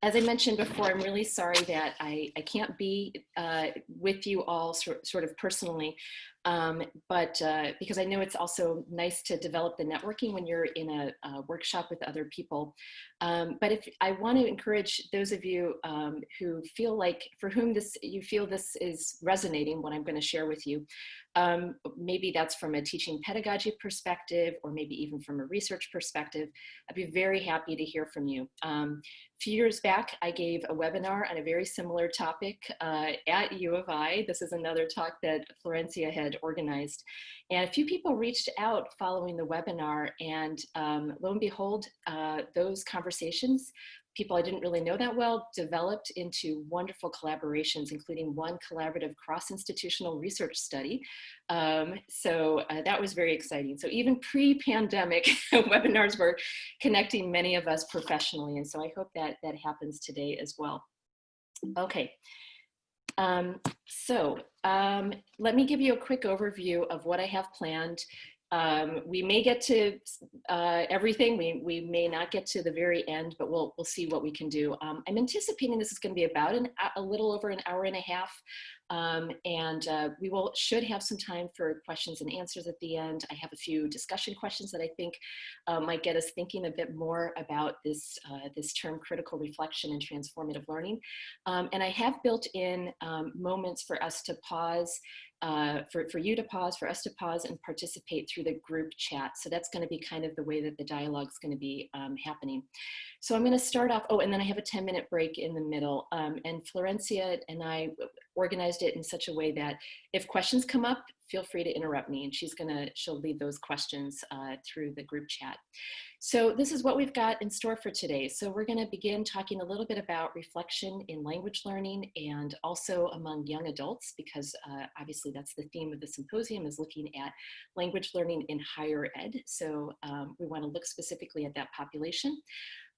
As I mentioned before, I'm really sorry that I can't be with you all sort of personally, but because I know it's also nice to develop the networking when you're in a workshop with other people. But if I want to encourage those of you who feel like, for whom you feel this is resonating, what I'm going to share with you, maybe that's from a teaching pedagogy perspective, or maybe even from a research perspective, I'd be very happy to hear from you. A few years back, I gave a webinar on a very similar topic at U of I. This is another talk that Florencia had organized. And a few people reached out following the webinar, and lo and behold, those conversations, people I didn't really know that well, developed into wonderful collaborations, including one collaborative cross-institutional research study. That was very exciting. So even pre-pandemic, webinars were connecting many of us professionally. And so I hope that that happens today as well. Okay. Let me give you a quick overview of what I have planned. We may get to everything. We may not get to the very end, but we'll see what we can do. I'm anticipating this is going to be about a little over an hour and a half, we should have some time for questions and answers at the end. I have a few discussion questions that I think might get us thinking a bit more about this term critical reflection and transformative learning. And I have built in moments for us to pause, for you to pause, for us to pause and participate through the group chat. So that's going to be kind of the way that the dialogue is going to be happening. So I'm going to start off, and then I have a 10-minute break in the middle. And Florencia and I organized it in such a way that if questions come up, feel free to interrupt me, and she'll lead those questions through the group chat. So this is what we've got in store for today. So we're going to begin talking a little bit about reflection in language learning, and also among young adults, because obviously that's the theme of the symposium, is looking at language learning in higher ed. So we want to look specifically at that population.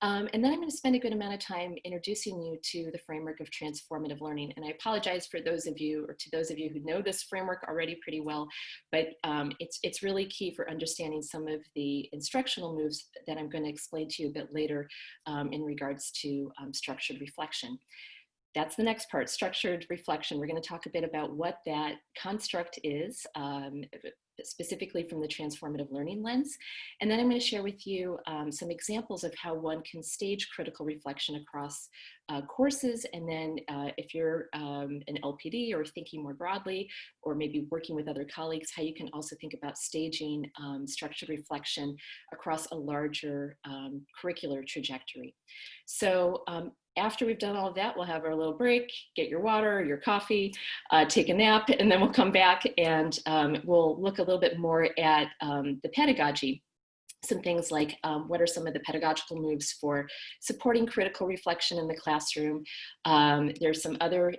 And then I'm going to spend a good amount of time introducing you to the framework of transformative learning. And I apologize for those of you, or to those of you who know this framework already pretty well, but it's really key for understanding some of the instructional moves that I'm going to explain to you a bit later in regards to structured reflection. That's the next part, structured reflection. We're going to talk a bit about what that construct is, specifically from the transformative learning lens. And then I'm going to share with you some examples of how one can stage critical reflection across courses. And then if you're an LPD or thinking more broadly, or maybe working with other colleagues, how you can also think about staging structured reflection across a larger curricular trajectory. So after we've done all of that, we'll have our little break, get your water, your coffee, take a nap, and then we'll come back and we'll look a little bit more at the pedagogy. Some things like what are some of the pedagogical moves for supporting critical reflection in the classroom. There's some other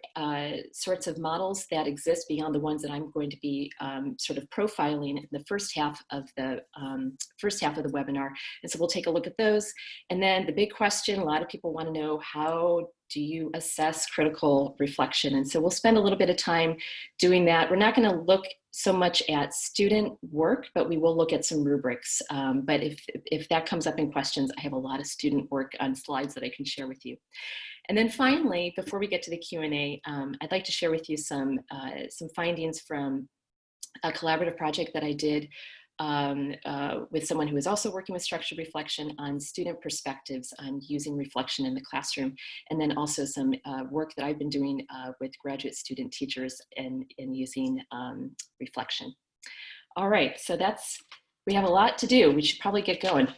sorts of models that exist beyond the ones that I'm going to be sort of profiling in the first half of the webinar. And so we'll take a look at those. And then the big question, a lot of people want to know, how do you assess critical reflection? And so we'll spend a little bit of time doing that. We're not going to look so much at student work, but we will look at some rubrics. But if that comes up in questions, I have a lot of student work on slides that I can share with you. And then finally, before we get to the Q&A, I'd like to share with you some findings from a collaborative project that I did with someone who is also working with structured reflection on student perspectives on using reflection in the classroom, and then also some work that I've been doing with graduate student teachers in using reflection. All right, so we have a lot to do. We should probably get going.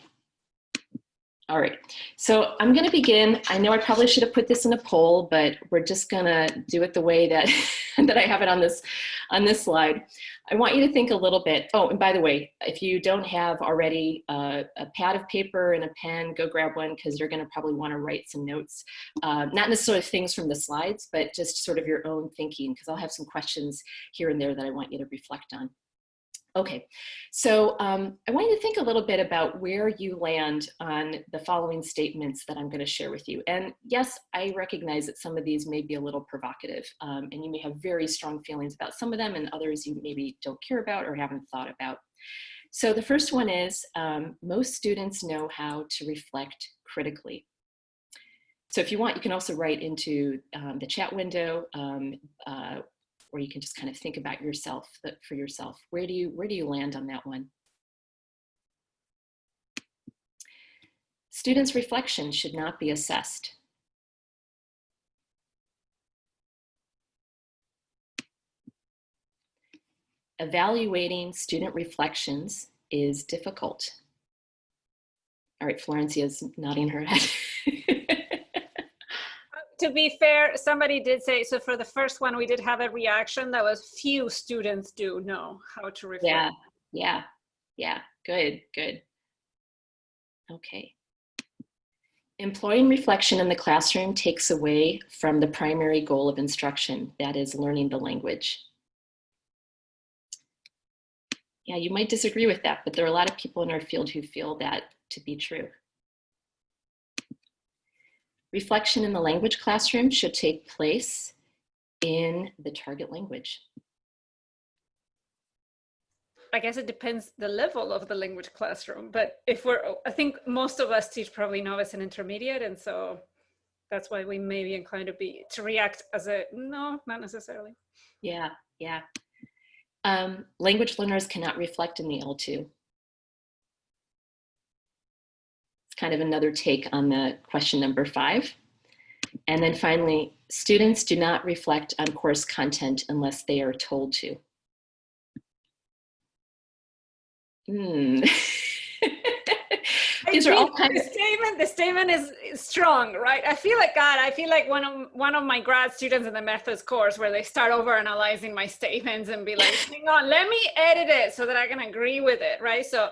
All right, so I'm going to begin. I know I probably should have put this in a poll, but we're just going to do it the way that that I have it on this slide. I want you to think a little bit. Oh, and by the way, if you don't have already a pad of paper and a pen, go grab one, because you're going to probably want to write some notes. Not necessarily things from the slides, but just sort of your own thinking, because I'll have some questions here and there that I want you to reflect on. Okay, so I want you to think a little bit about where you land on the following statements that I'm going to share with you. And yes, I recognize that some of these may be a little provocative, and you may have very strong feelings about some of them, and others you maybe don't care about or haven't thought about. So the first one is, most students know how to reflect critically. So if you want, you can also write into the chat window, or you can just kind of think about yourself, for yourself. Where do you land on that one? Students' reflection should not be assessed. Evaluating student reflections is difficult. All right, Florencia's nodding her head. To be fair, somebody did say, so for the first one, we did have a reaction that was few students do know how to reflect. Yeah, good. Okay. Employing reflection in the classroom takes away from the primary goal of instruction, that is learning the language. Yeah, you might disagree with that, but there are a lot of people in our field who feel that to be true. Reflection in the language classroom should take place in the target language. I guess it depends the level of the language classroom, but I think most of us teach probably novice and intermediate, and so that's why we may be inclined to react as no, not necessarily. Yeah. Language learners cannot reflect in the L2. It's kind of another take on the question number 5. And then finally, students do not reflect on course content unless they are told to. These are all kinds of the statement is strong, right? I feel like one of my grad students in the methods course where they start over analyzing my statements and be like, hang on, let me edit it so that I can agree with it, right? So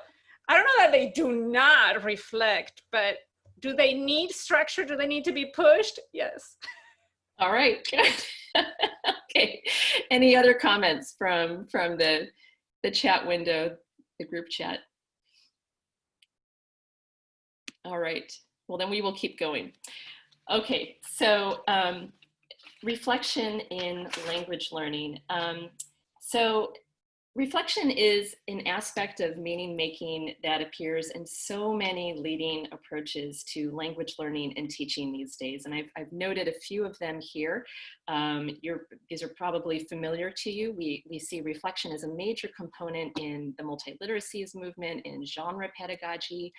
I don't know that they do not reflect, but do they need structure? Do they need to be pushed? Yes. All right. Okay. Any other comments from the chat window, the group chat? All right. Well, then we will keep going. Okay. So reflection in language learning. So reflection is an aspect of meaning making that appears in so many leading approaches to language learning and teaching these days. And I've noted a few of them here. These are probably familiar to you. We see reflection as a major component in the multiliteracies movement, in genre pedagogy.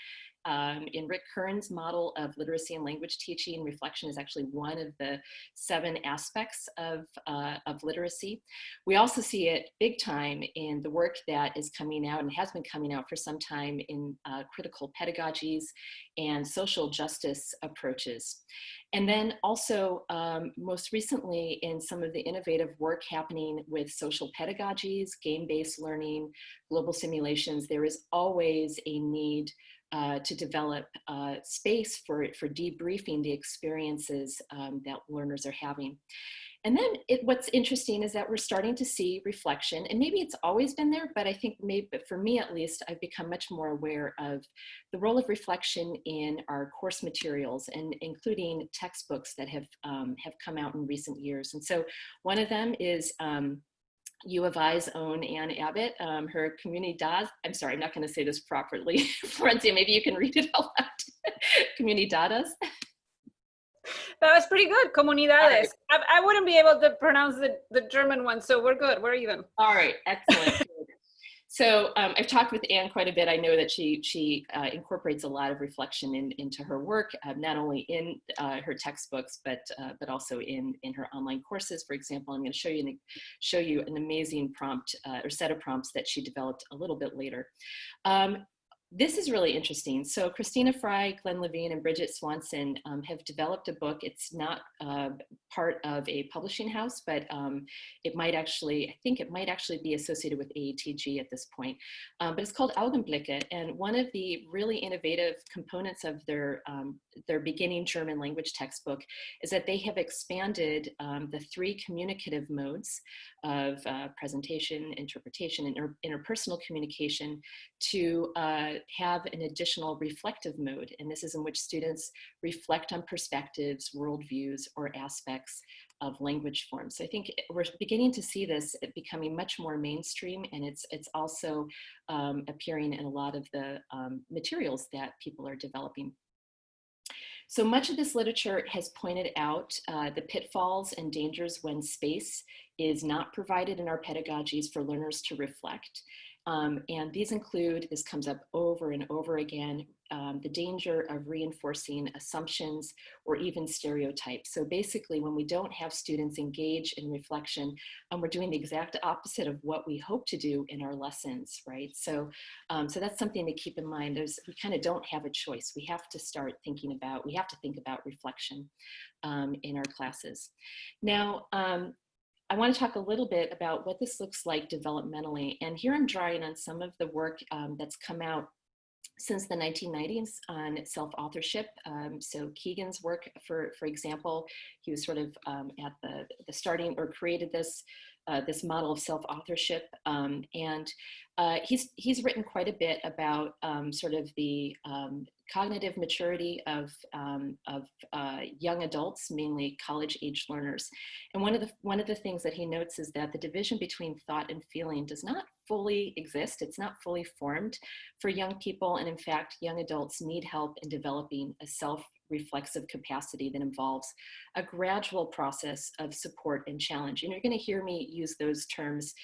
In Rick Kern's model of literacy and language teaching, reflection is actually one of the 7 aspects of literacy. We also see it big time in the work that is coming out and has been coming out for some time in critical pedagogies and social justice approaches. And then also, most recently, in some of the innovative work happening with social pedagogies, game-based learning, global simulations, there is always a need to develop space for debriefing the experiences that learners are having. And then what's interesting is that we're starting to see reflection, and maybe it's always been there, but I think maybe for me at least, I've become much more aware of the role of reflection in our course materials, and including textbooks that have come out in recent years. And so one of them is U of I's own Ann Abbott, her Comunidades, I'm sorry, I'm not going to say this properly. Florencia, maybe you can read it out loud. Comunidades. That was pretty good, Comunidades. Right. I wouldn't be able to pronounce the German one, so we're good, we're even. All right, excellent. So I've talked with Anne quite a bit. I know that she incorporates a lot of reflection into her work, not only in her textbooks, but also in her online courses. For example, I'm going to show you an amazing prompt or set of prompts that she developed a little bit later. This is really interesting. So Christina Fry, Glenn Levine, and Bridget Swanson have developed a book. It's not part of a publishing house, but I think it might actually be associated with AETG at this point. But it's called Augenblicke, and one of the really innovative components of their beginning German language textbook is that they have expanded the 3 communicative modes of presentation, interpretation, and interpersonal communication to have an additional reflective mode. And this is in which students reflect on perspectives, worldviews, or aspects of language forms. So I think we're beginning to see this becoming much more mainstream, and it's also appearing in a lot of the materials that people are developing. So much of this literature has pointed out the pitfalls and dangers when space is not provided in our pedagogies for learners to reflect. And these include, this comes up over and over again, the danger of reinforcing assumptions or even stereotypes. So basically, when we don't have students engage in reflection, we're doing the exact opposite of what we hope to do in our lessons, right? So, so that's something to keep in mind. We kind of don't have a choice. We have to start thinking about, we have to think about reflection in our classes. Now, I want to talk a little bit about what this looks like developmentally. And here I'm drawing on some of the work that's come out since the 1990s on self-authorship. So Keegan's work, for example, he was sort of at the starting, or created this this model of self-authorship. And he's written quite a bit about sort of the cognitive maturity of young adults, mainly college-age learners. And one of the things that he notes is that the division between thought and feeling does not fully exist. It's not fully formed for young people. And in fact, young adults need help in developing a self-reflexive capacity that involves a gradual process of support and challenge. And you're going to hear me use those terms,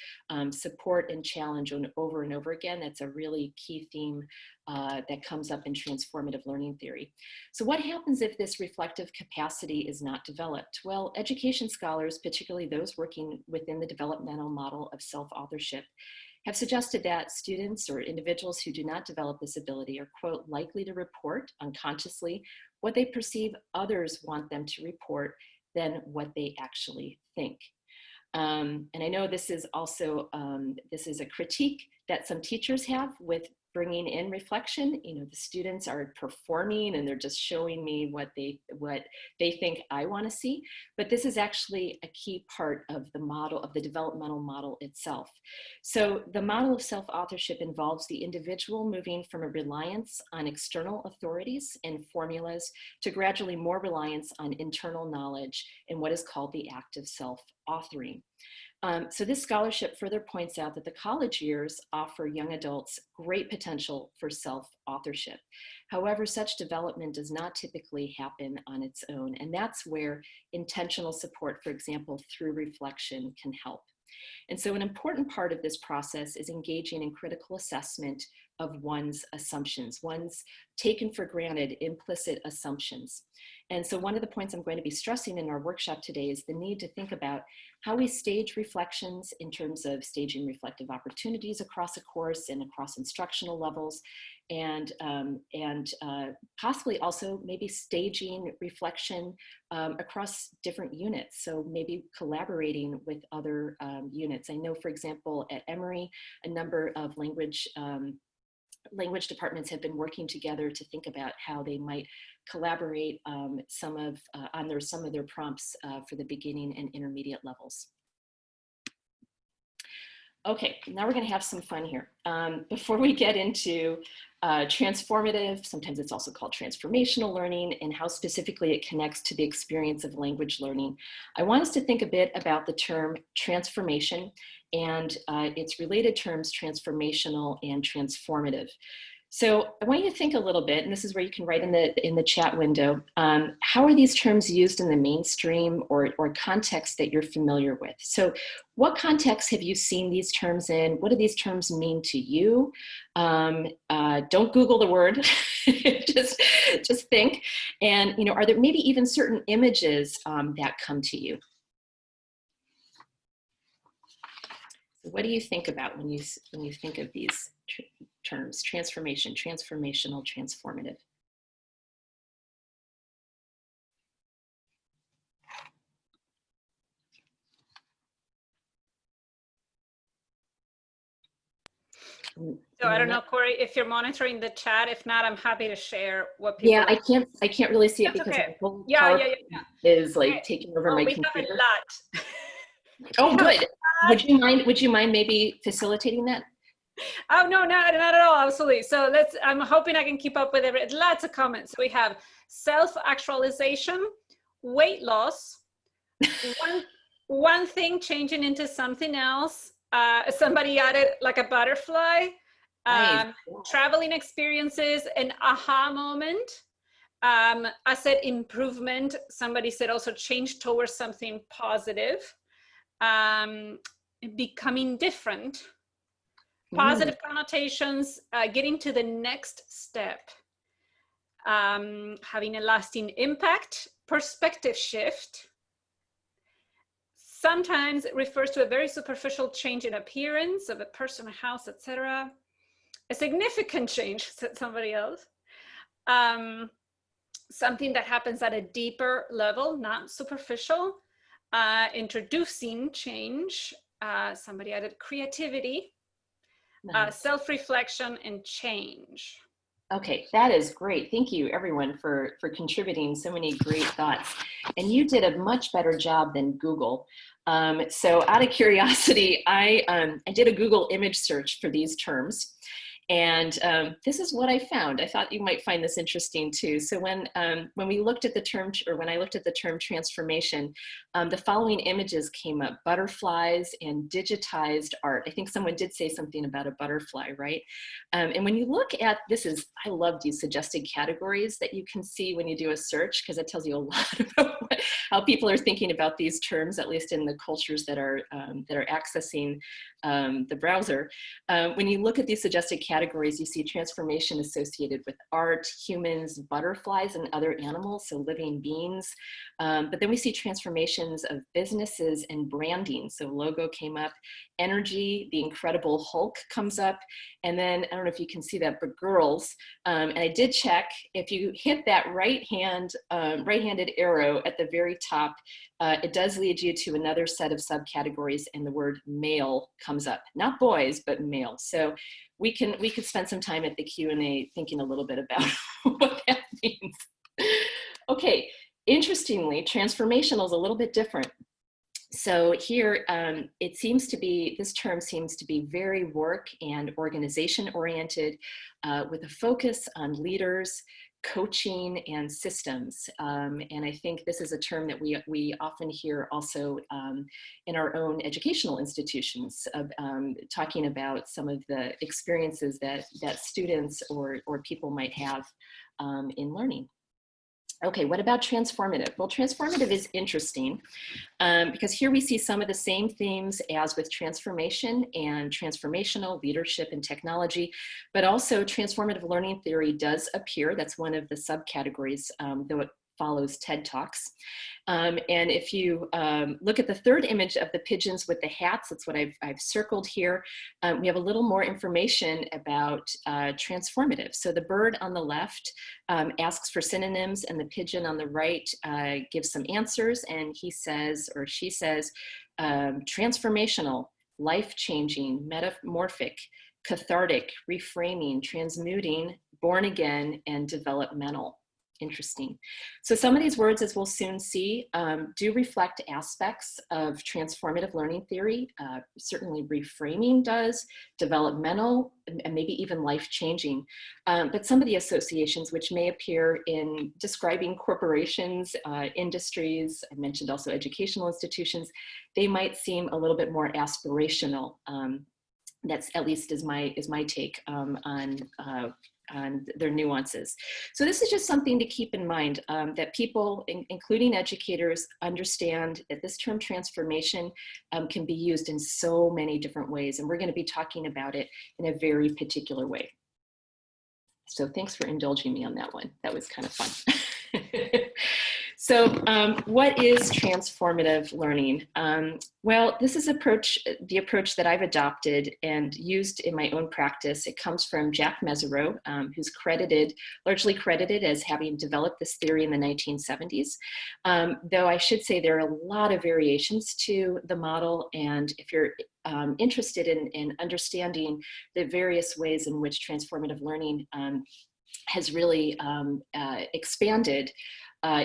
support and challenge, over and over again. That's a really key theme that comes up in transformative learning theory. So what happens if this reflective capacity is not developed? Well, education scholars, particularly those working within the developmental model of self-authorship, have suggested that students or individuals who do not develop this ability are, quote, likely to report unconsciously what they perceive others want them to report than what they actually think. And I know this is also, this is a critique that some teachers have with bringing in reflection. You know, the students are performing and they're just showing me what they think I want to see. But this is actually a key part of the model, of the developmental model itself. So the model of self-authorship involves the individual moving from a reliance on external authorities and formulas to gradually more reliance on internal knowledge in what is called the act of self-authoring. So this scholarship further points out that the college years offer young adults great potential for self-authorship. However, such development does not typically happen on its own, and that's where intentional support, for example, through reflection, can help. And so an important part of this process is engaging in critical assessment of one's assumptions, one's taken for granted implicit assumptions. And so one of the points I'm going to be stressing in our workshop today is the need to think about how we stage reflections in terms of staging reflective opportunities across a course and across instructional levels, and possibly also maybe staging reflection across different units. So maybe collaborating with other units. I know, for example, at Emory, a number of language departments have been working together to think about how they might collaborate on some of their prompts for the beginning and intermediate levels. Okay, now we're going to have some fun here. Before we get into transformative, sometimes it's also called transformational learning, and how specifically it connects to the experience of language learning, I want us to think a bit about the term transformation and its related terms, transformational and transformative. So I want you to think a little bit, and this is where you can write in the chat window, how are these terms used in the mainstream or context that you're familiar with? So what context have you seen these terms in? What do these terms mean to you? Don't Google the word, just think. And you know, are there maybe even certain images that come to you? What do you think about when you think of these terms? Transformation, transformational, transformative. So I don't know, Cori, if you're monitoring the chat. If not, I'm happy to share what people. Yeah, I can't really see it because okay. my whole yeah. is like taking over my computer. We have a lot. Oh, good. Would you mind maybe facilitating that? Oh no, not at all. Absolutely. So I'm hoping I can keep up with it. Lots of comments. We have self-actualization, weight loss, one thing changing into something else. Somebody added like a butterfly, nice. Traveling experiences, an aha moment, I said improvement. Somebody said also change towards something positive. Becoming different. Positive connotations, getting to the next step. Having a lasting impact. Perspective shift. Sometimes it refers to a very superficial change in appearance of a person, a house, etc. A significant change, said somebody else. Something that happens at a deeper level, not superficial. Introducing change. Somebody added creativity, Nice. self-reflection, and change. Okay, that is great. Thank you, everyone, for contributing so many great thoughts. And you did a much better job than Google. So out of curiosity, I did a Google image search for these terms. And this is what I found. I thought you might find this interesting too. So when we looked at the term, or when I looked at the term transformation, the following images came up: butterflies and digitized art. I think someone did say something about a butterfly, right? And when you look at, I love these suggested categories that you can see when you do a search, because it tells you a lot about how people are thinking about these terms, at least in the cultures that are accessing the browser. When you look at these suggested categories, you see transformation associated with art, humans, butterflies, and other animals, so living beings. But then we see transformations of businesses and branding. So logo came up, energy, the Incredible Hulk comes up, and then I don't know if you can see that, but girls. And I did check, if you hit that right-handed arrow at the very top, it does lead you to another set of subcategories, and the word male comes up. Not boys, but male. So we could spend some time at the Q&A thinking a little bit about what that means. Okay, interestingly, transformational is a little bit different. So here, it seems to be, this term seems to be very work and organization oriented, with a focus on leaders, coaching, and systems. And I think this is a term that we often hear also in our own educational institutions, talking about some of the experiences that students or people might have in learning. Okay, what about transformative? Well, transformative is interesting because here we see some of the same themes as with transformation and transformational leadership and technology, but also transformative learning theory does appear. That's one of the subcategories, though it follows TED Talks. And if you look at the third image of the pigeons with the hats, that's what I've circled here, we have a little more information about transformative. So the bird on the left asks for synonyms, and the pigeon on the right gives some answers, and he says, or she says, transformational, life-changing, metamorphic, cathartic, reframing, transmuting, born again, and developmental. Interesting. So some of these words, as we'll soon see, do reflect aspects of transformative learning theory. Certainly reframing does, developmental, and maybe even life-changing. But some of the associations which may appear in describing corporations, industries, I mentioned also educational institutions, they might seem a little bit more aspirational. That's at least is my take on their nuances. So this is just something to keep in mind, that people, including educators, understand that this term transformation can be used in so many different ways, and we're going to be talking about it in a very particular way. So thanks for indulging me on that one. That was kind of fun. So what is transformative learning? Well, this is the approach that I've adopted and used in my own practice. It comes from Jack Mezirow, who's largely credited as having developed this theory in the 1970s. Though I should say there are a lot of variations to the model, and if you're interested in understanding the various ways in which transformative learning has really expanded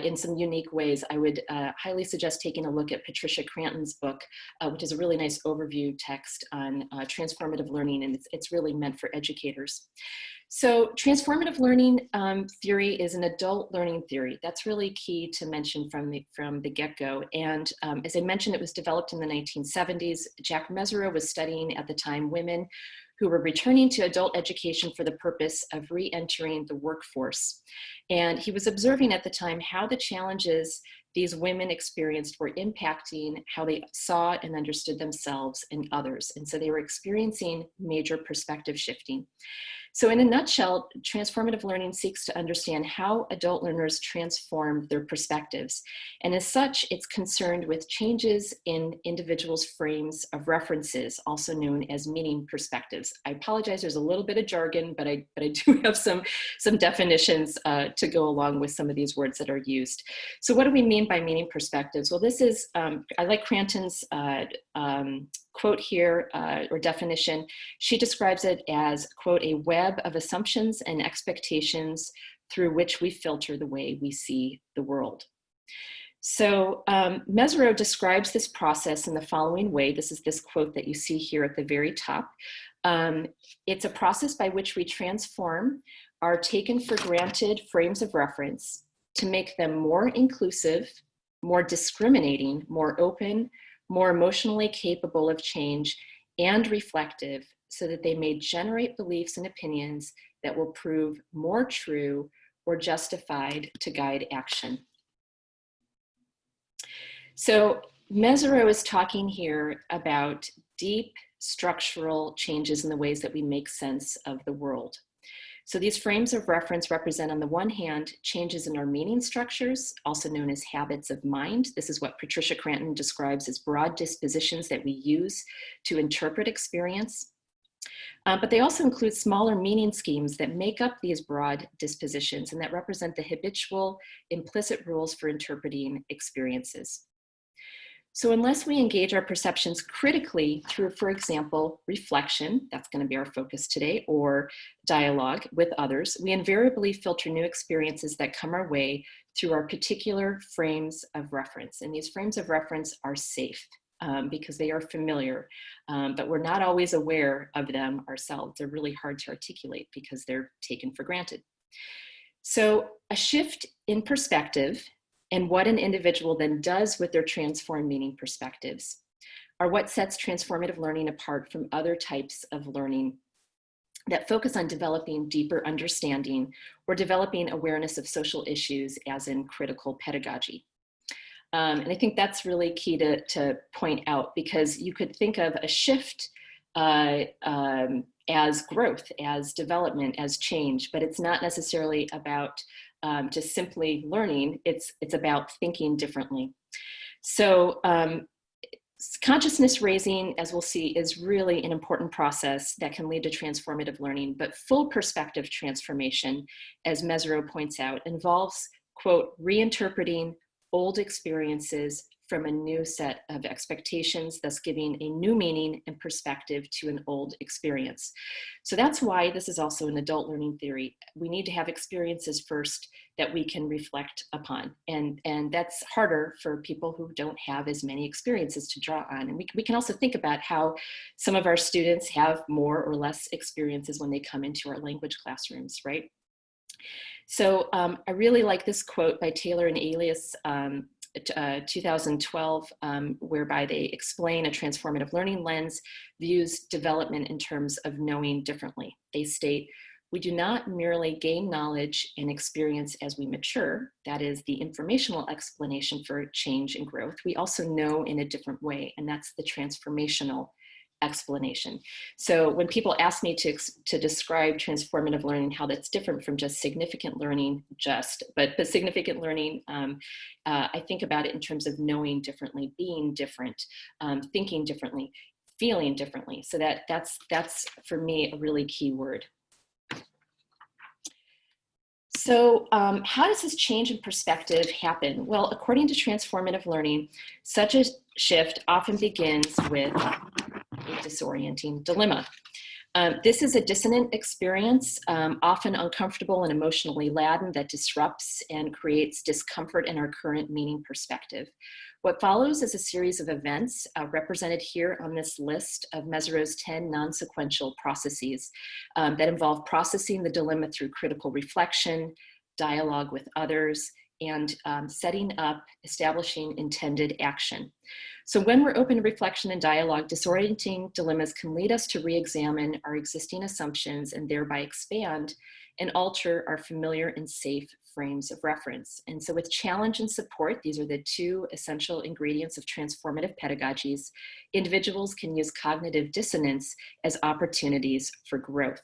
in some unique ways, I would highly suggest taking a look at Patricia Cranton's book, which is a really nice overview text on transformative learning, and it's really meant for educators. So transformative learning theory is an adult learning theory. That's really key to mention from the get-go. And as I mentioned, it was developed in the 1970s. Jack Mezirow was studying at the time women who were returning to adult education for the purpose of re-entering the workforce. And he was observing at the time how the challenges these women experienced were impacting how they saw and understood themselves and others. And so they were experiencing major perspective shifting. So in a nutshell, transformative learning seeks to understand how adult learners transform their perspectives. And as such, it's concerned with changes in individuals' frames of references, also known as meaning perspectives. I apologize, there's a little bit of jargon, but I do have some definitions to go along with some of these words that are used. So what do we mean by meaning perspectives? Well, this is, I like Cranton's quote here, or definition. She describes it as, quote, a web of assumptions and expectations through which we filter the way we see the world. So Mezirow describes this process in the following way. This is this quote that you see here at the very top. It's a process by which we transform our taken for granted frames of reference to make them more inclusive, more discriminating, more open, more emotionally capable of change, and reflective, so that they may generate beliefs and opinions that will prove more true or justified to guide action. So Mezirow is talking here about deep structural changes in the ways that we make sense of the world. So these frames of reference represent, on the one hand, changes in our meaning structures, also known as habits of mind. This is what Patricia Cranton describes as broad dispositions that we use to interpret experience. But they also include smaller meaning schemes that make up these broad dispositions and that represent the habitual, implicit rules for interpreting experiences. So unless we engage our perceptions critically through, for example, reflection, that's going to be our focus today, or dialogue with others, we invariably filter new experiences that come our way through our particular frames of reference. And these frames of reference are safe because they are familiar, but we're not always aware of them ourselves. They're really hard to articulate because they're taken for granted. So a shift in perspective and what an individual then does with their transformed meaning perspectives are what sets transformative learning apart from other types of learning that focus on developing deeper understanding or developing awareness of social issues, as in critical pedagogy. And I think that's really key to point out, because you could think of a shift as growth, as development, as change, but it's not necessarily about just simply learning. It's about thinking differently. So consciousness raising, as we'll see, is really an important process that can lead to transformative learning, but full perspective transformation, as Mezirow points out, involves, quote, reinterpreting old experiences from a new set of expectations, thus giving a new meaning and perspective to an old experience. So that's why this is also an adult learning theory. We need to have experiences first that we can reflect upon. And that's harder for people who don't have as many experiences to draw on. And we can also think about how some of our students have more or less experiences when they come into our language classrooms, right? So I really like this quote by Taylor and Elias, 2012, whereby they explain a transformative learning lens views development in terms of knowing differently. They state, we do not merely gain knowledge and experience as we mature, that is the informational explanation for change and growth. We also know in a different way, and that's the transformational explanation. So when people ask me to describe transformative learning, how that's different from just significant learning, but significant learning, I think about it in terms of knowing differently, being different, thinking differently, feeling differently. So that's for me a really key word. So how does this change in perspective happen? Well, according to transformative learning, such a shift often begins with a disorienting dilemma. This is a dissonant experience, often uncomfortable and emotionally laden, that disrupts and creates discomfort in our current meaning perspective. What follows is a series of events represented here on this list of Mezirow's 10 non-sequential processes that involve processing the dilemma through critical reflection, dialogue with others, and setting up, establishing intended action. So when we're open to reflection and dialogue, disorienting dilemmas can lead us to re-examine our existing assumptions and thereby expand and alter our familiar and safe frames of reference. And so with challenge and support, these are the two essential ingredients of transformative pedagogies, individuals can use cognitive dissonance as opportunities for growth.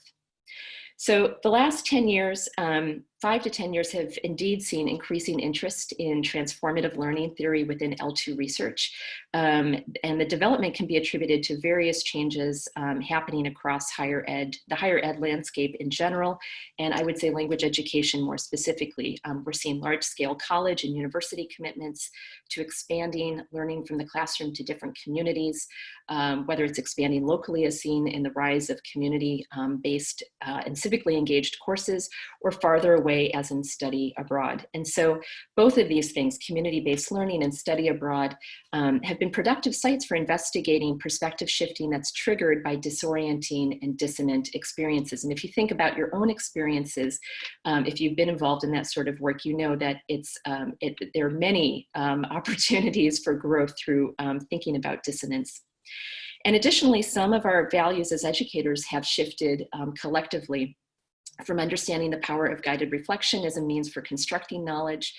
So the last 10 years, 5 to 10 years have indeed seen increasing interest in transformative learning theory within L2 research. And the development can be attributed to various changes happening across the higher ed landscape in general, and I would say language education more specifically. We're seeing large scale college and university commitments to expanding learning from the classroom to different communities, whether it's expanding locally as seen in the rise of community-based and civically engaged courses, or farther away as in study abroad. And so both of these things, community-based learning and study abroad, have been productive sites for investigating perspective shifting that's triggered by disorienting and dissonant experiences. And if you think about your own experiences, if you've been involved in that sort of work, you know that there are many opportunities for growth through thinking about dissonance. And additionally, some of our values as educators have shifted collectively from understanding the power of guided reflection as a means for constructing knowledge,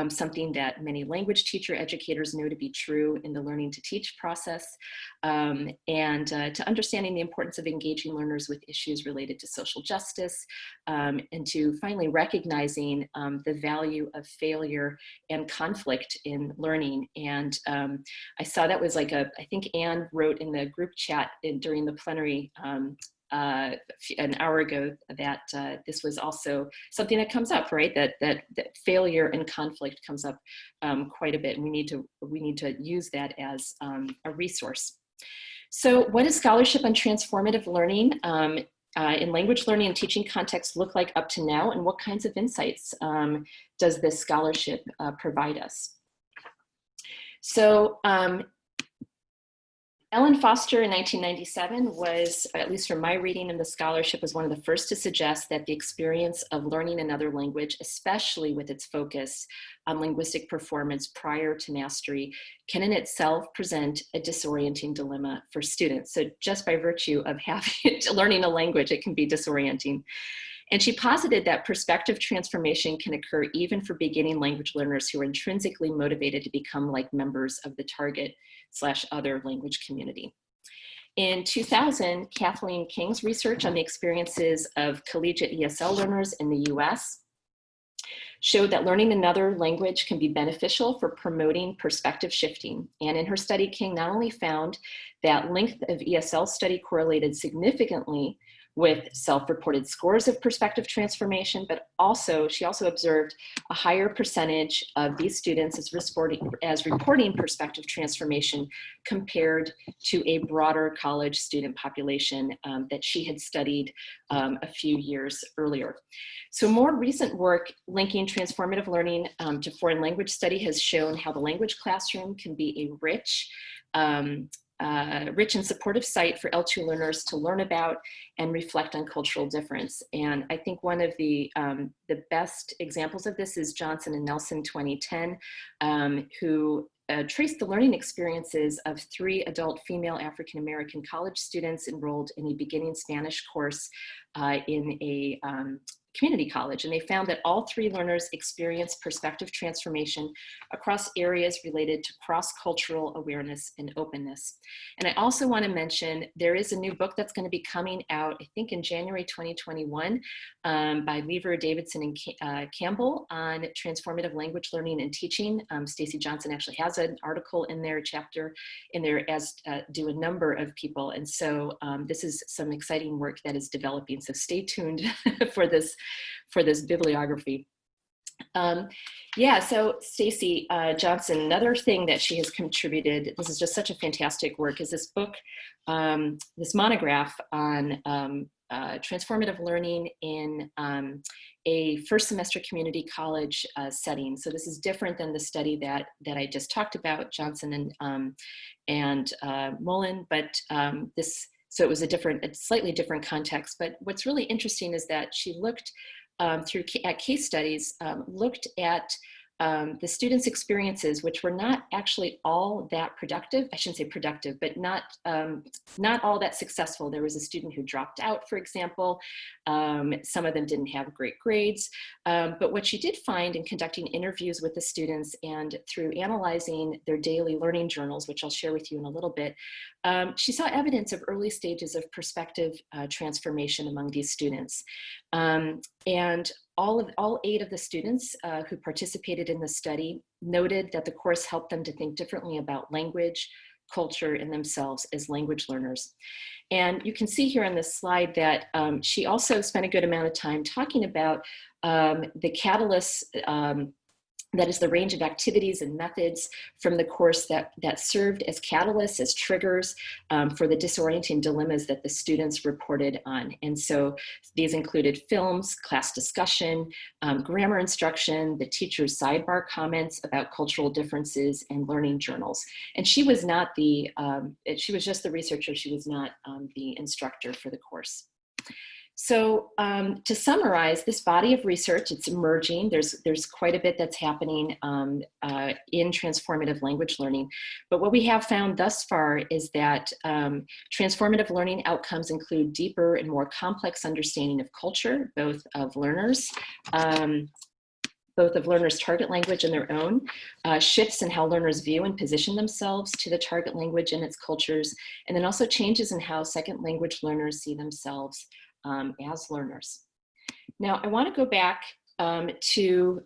something that many language teacher educators know to be true in the learning to teach process, and to understanding the importance of engaging learners with issues related to social justice, and to finally recognizing the value of failure and conflict in learning. And I saw that was like I think Anne wrote in the group chat during the plenary an hour ago that this was also something that comes up, right? That failure and conflict comes up quite a bit, and we need to use that as a resource. So, what does scholarship on transformative learning in language learning and teaching context look like up to now, and what kinds of insights does this scholarship provide us? So. Ellen Foster in 1997 was, at least from my reading in the scholarship, was one of the first to suggest that the experience of learning another language, especially with its focus on linguistic performance prior to mastery, can in itself present a disorienting dilemma for students. So just by virtue of learning a language, it can be disorienting. And she posited that perspective transformation can occur even for beginning language learners who are intrinsically motivated to become like members of the target/other language community. In 2000, Kathleen King's research on the experiences of collegiate ESL learners in the US showed that learning another language can be beneficial for promoting perspective shifting. And in her study, King not only found that length of ESL study correlated significantly with self-reported scores of perspective transformation, but she also observed a higher percentage of these students as reporting perspective transformation compared to a broader college student population that she had studied a few years earlier. So more recent work linking transformative learning to foreign language study has shown how the language classroom can be a rich and supportive site for L2 learners to learn about and reflect on cultural difference. And I think one of the best examples of this is Johnson and Nelson 2010, who traced the learning experiences of 3 adult female African-American college students enrolled in a beginning Spanish course in a community college. And they found that all 3 learners experienced perspective transformation across areas related to cross-cultural awareness and openness. And I also want to mention, there is a new book that's going to be coming out, I think in January 2021, by Lever, Davidson, and Campbell on transformative language learning and teaching. Stacy Johnson actually has an article in their chapter in there, as do a number of people. And so this is some exciting work that is developing. So stay tuned for this bibliography. So Stacy Johnson, another thing that she has contributed, this is just such a fantastic work, is this book, this monograph on transformative learning in a first semester community college setting. So this is different than the study that I just talked about, Johnson and Mullen, but so it was a slightly different context. But what's really interesting is that she looked at case studies, looked at the students' experiences, which were not actually all that productive. I shouldn't say productive, but not all that successful. There was a student who dropped out, for example. Some of them didn't have great grades. But what she did find in conducting interviews with the students and through analyzing their daily learning journals, which I'll share with you in a little bit, she saw evidence of early stages of perspective transformation among these students. And all 8 of the students who participated in the study noted that the course helped them to think differently about language, culture, and themselves as language learners. And you can see here on this slide that she also spent a good amount of time talking about the catalysts, that is the range of activities and methods from the course that served as catalysts, as triggers for the disorienting dilemmas that the students reported on. And so these included films, class discussion, grammar instruction, the teacher's sidebar comments about cultural differences, and learning journals. And she was not she was just the researcher, she was not the instructor for the course. So to summarize, this body of research, it's emerging. There's quite a bit that's happening in transformative language learning. But what we have found thus far is that transformative learning outcomes include deeper and more complex understanding of culture, both of learners' target language and their own, shifts in how learners view and position themselves to the target language and its cultures, and then also changes in how second language learners see themselves as learners. Now, I want to go back to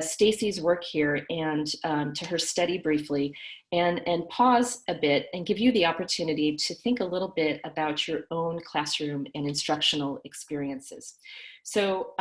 Stacy's work here and to her study briefly and pause a bit and give you the opportunity to think a little bit about your own classroom and instructional experiences. So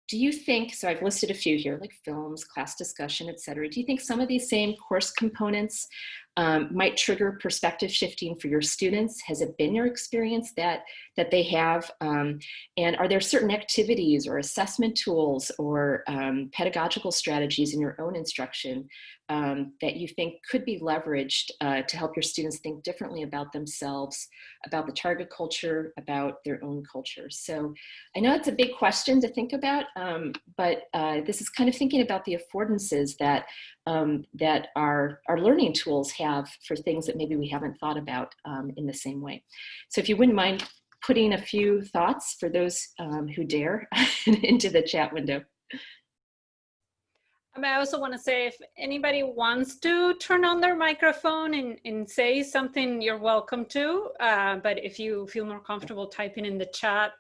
do you think, so I've listed a few here, like films, class discussion, et cetera. Do you think some of these same course components might trigger perspective shifting for your students? Has it been your experience that they have? And are there certain activities or assessment tools or pedagogical strategies in your own instruction that you think could be leveraged to help your students think differently about themselves, about the target culture, about their own culture? So I know it's a big question to think about, but this is kind of thinking about the affordances that that our learning tools have for things that maybe we haven't thought about in the same way. So if you wouldn't mind putting a few thoughts for those who dare into the chat window. I also want to say, if anybody wants to turn on their microphone and say something, you're welcome to. But if you feel more comfortable typing in the chat,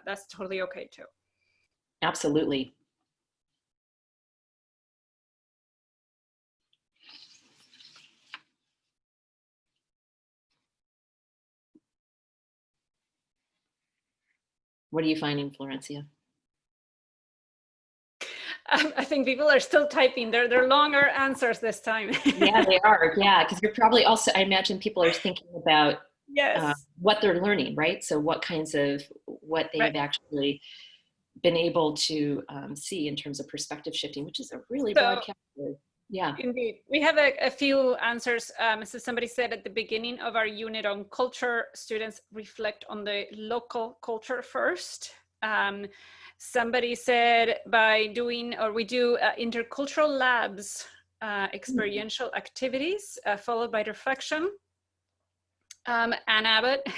that's totally okay too. Absolutely. What are you finding, Florencia? I think people are still typing. They're longer answers this time. Yeah, they are. Yeah, because you're probably also, I imagine people are thinking about what they're learning, right? So what kinds of, what they've actually been able to see in terms of perspective shifting, which is a really broad category. Yeah. Indeed. We have a few answers. So somebody said at the beginning of our unit on culture, students reflect on the local culture first. Somebody said by doing, or we do intercultural labs, experiential activities, followed by reflection. Ann Abbott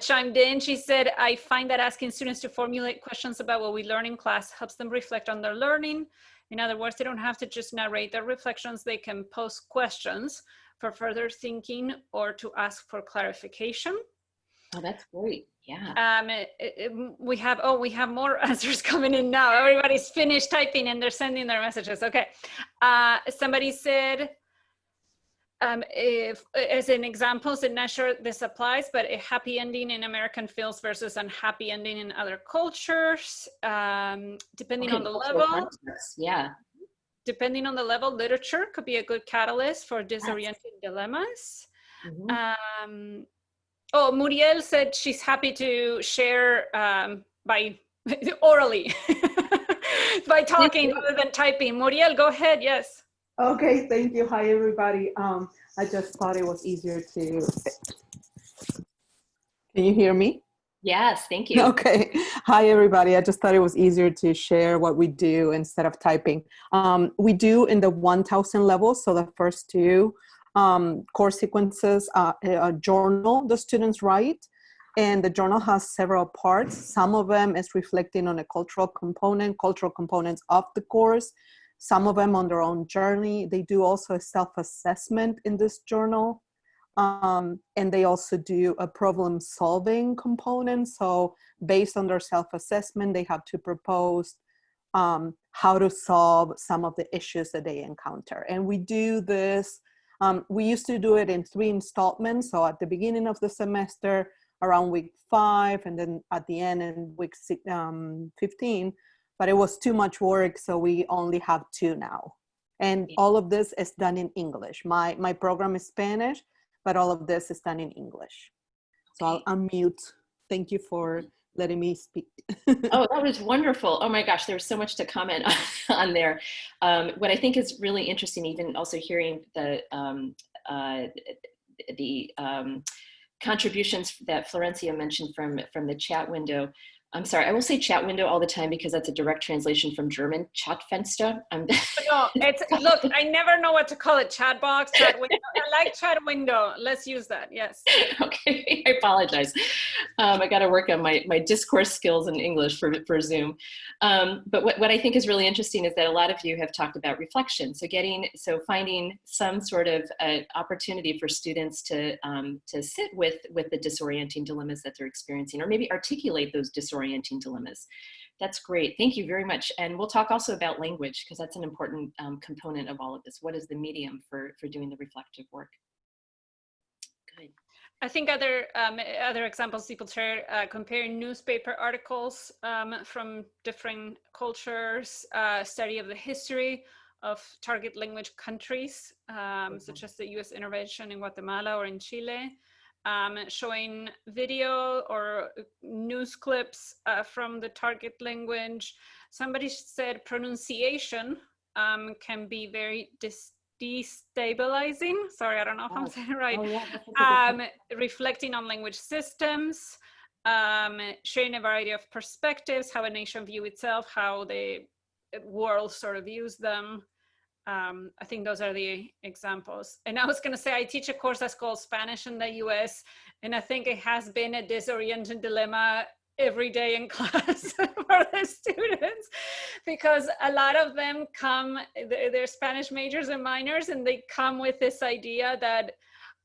chimed in. She said, I find that asking students to formulate questions about what we learn in class helps them reflect on their learning. In other words, they don't have to just narrate their reflections. They can pose questions for further thinking or to ask for clarification. Oh, that's great. Yeah. We have more answers coming in now. Everybody's finished typing and they're sending their messages. Okay. Somebody said, if as an example, so not sure this applies, but a happy ending in American films versus unhappy ending in other cultures, depending on the level. Yeah. Depending on the level, literature could be a good catalyst for disorienting dilemmas. Mm-hmm. Oh, Muriel said she's happy to share by orally, by talking rather than typing. Muriel, go ahead. Yes. Okay, thank you. Hi, everybody. I just thought it was easier to... Can you hear me? Yes, thank you. Okay. Hi, everybody. I just thought it was easier to share what we do instead of typing. We do in the 1000 level, so the first two course sequences, a journal the students write, and the journal has several parts. Some of them is reflecting on a cultural components of the course, some of them on their own journey. They do also a self-assessment in this journal. And they also do a problem solving component. So based on their self-assessment, they have to propose how to solve some of the issues that they encounter. And we do this, we used to do it in 3 installments. So at the beginning of the semester, around week 5, and then at the end in week 15, but it was too much work. So we only have 2 now. And all of this is done in English. My program is Spanish, but all of this is done in English. So I'll unmute. Thank you for letting me speak. Oh, that was wonderful. Oh my gosh, there's so much to comment on there. What I think is really interesting, even also hearing the contributions that Florencia mentioned from the chat window. I'm sorry, I will say chat window all the time because that's a direct translation from German, Chatfenster. No, look, I never know what to call it, chat box, chat window. I like chat window. Let's use that, yes. Okay, I apologize. I got to work on my discourse skills in English for Zoom. But what I think is really interesting is that a lot of you have talked about reflection. So finding some sort of opportunity for students to sit with the disorienting dilemmas that they're experiencing, or maybe articulate those disorienting dilemmas. That's great. Thank you very much. And we'll talk also about language, because that's an important component of all of this. What is the medium for doing the reflective work? Good. I think other examples people share, comparing newspaper articles from different cultures, study of the history of target language countries, such as the US intervention in Guatemala or in Chile, showing video or news clips from the target language. Somebody said pronunciation can be very destabilizing. Sorry, I don't know if I'm saying it right. Oh, yeah, reflecting on language systems, sharing a variety of perspectives, how a nation views itself, how the world sort of views them. I think those are the examples. And I was going to say, I teach a course that's called Spanish in the US, and I think it has been a disorienting dilemma every day in class for the students, because a lot of them come, they're Spanish majors and minors, and they come with this idea that,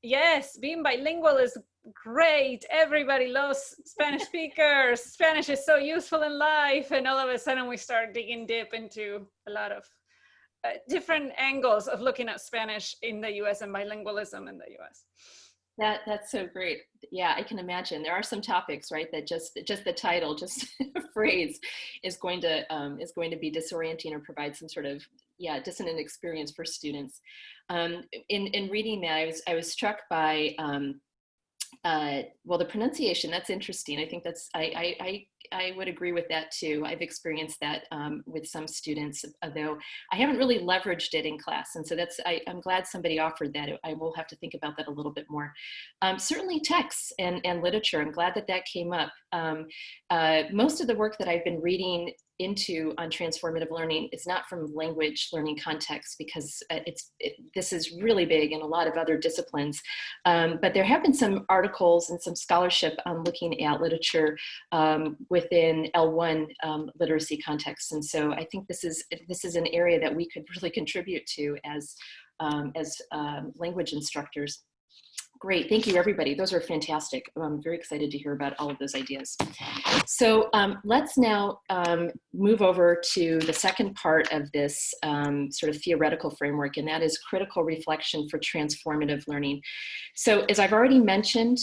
yes, being bilingual is great. Everybody loves Spanish speakers. Spanish is so useful in life. And all of a sudden we start digging deep into a lot of different angles of looking at Spanish in the US and bilingualism in the US. That's so great. Yeah, I can imagine. There are some topics, right, that just the title, just a phrase, is going to be disorienting or provide some sort of dissonant experience for students. In reading that, I was struck by well, the pronunciation. That's interesting. I think that's I would agree with that too. I've experienced that with some students, although I haven't really leveraged it in class. And so I'm glad somebody offered that. I will have to think about that a little bit more. Certainly texts and literature. I'm glad that came up. Most of the work that I've been reading into on transformative learning is not from language learning context, because this is really big in a lot of other disciplines. But there have been some articles and some scholarship on looking at literature within L1 literacy contexts. And so I think this is an area that we could really contribute to as language instructors. Great, thank you everybody. Those are fantastic. I'm very excited to hear about all of those ideas. So let's now move over to the second part of this sort of theoretical framework, and that is critical reflection for transformative learning. So as I've already mentioned,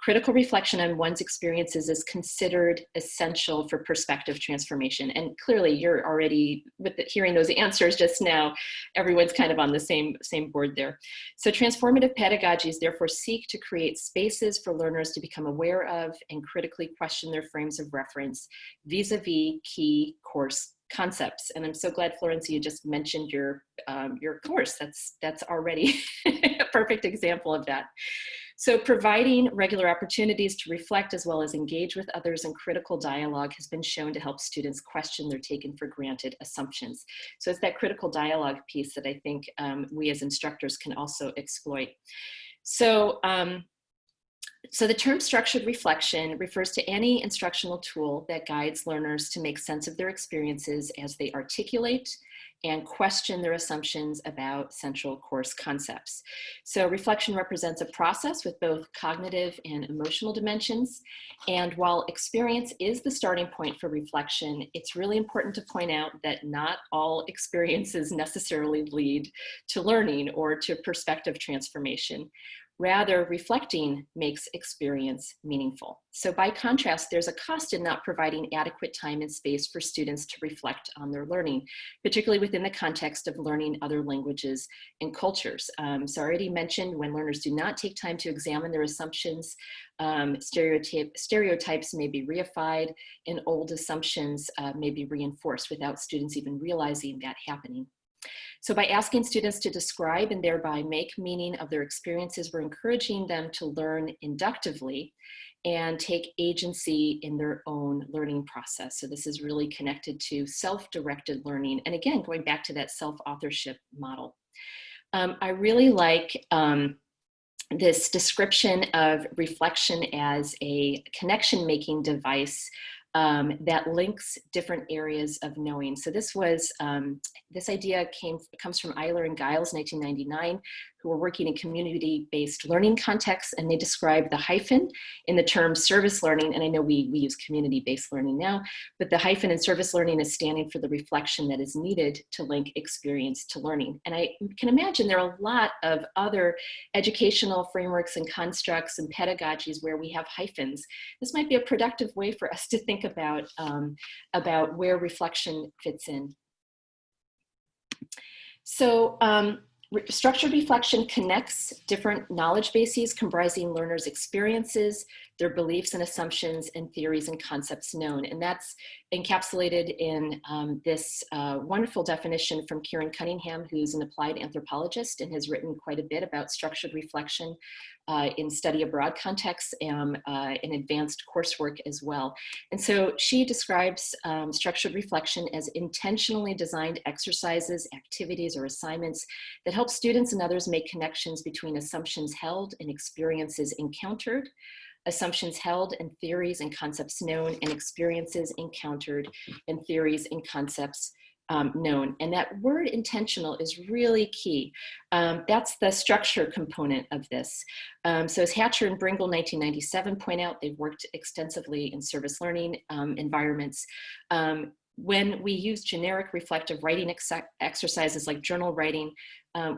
critical reflection on one's experiences is considered essential for perspective transformation. And clearly you're already, with hearing those answers just now, everyone's kind of on the same board there. So transformative pedagogies therefore seek to create spaces for learners to become aware of and critically question their frames of reference vis-a-vis key course concepts. And I'm so glad, Florencia, you just mentioned your course. That's already a perfect example of that. So providing regular opportunities to reflect as well as engage with others in critical dialogue has been shown to help students question their taken for granted assumptions. So it's that critical dialogue piece that I think we as instructors can also exploit. So, so the term structured reflection refers to any instructional tool that guides learners to make sense of their experiences as they articulate and question their assumptions about central course concepts. So reflection represents a process with both cognitive and emotional dimensions. And while experience is the starting point for reflection, it's really important to point out that not all experiences necessarily lead to learning or to perspective transformation. Rather, reflecting makes experience meaningful. So by contrast, there's a cost in not providing adequate time and space for students to reflect on their learning, particularly within the context of learning other languages and cultures. So I already mentioned when learners do not take time to examine their assumptions, stereotypes may be reified and old assumptions may be reinforced without students even realizing that happening. So by asking students to describe and thereby make meaning of their experiences, we're encouraging them to learn inductively and take agency in their own learning process. So this is really connected to self-directed learning. And again, going back to that self-authorship model. I really like this description of reflection as a connection-making device that links different areas of knowing. So this was, this idea comes from Eiler and Giles, 1999, who were working in community-based learning contexts, and they described the hyphen in the term service learning, and I know we use community-based learning now, but the hyphen in service learning is standing for the reflection that is needed to link experience to learning. And I can imagine there are a lot of other educational frameworks and constructs and pedagogies where we have hyphens. This might be a productive way for us to think about where reflection fits in. So structured reflection connects different knowledge bases comprising learners' experiences, their beliefs and assumptions, and theories and concepts known. And that's encapsulated in this wonderful definition from Kieran Cunningham, who's an applied anthropologist and has written quite a bit about structured reflection in study abroad contexts and in advanced coursework as well. And so she describes structured reflection as intentionally designed exercises, activities, or assignments that help students and others make connections between assumptions held and experiences encountered, assumptions held and theories and concepts known, and experiences encountered and theories and concepts known. And that word intentional is really key. That's the structure component of this. So as Hatcher and Bringle 1997 point out, they've worked extensively in service learning environments. When we use generic reflective writing exercises like journal writing,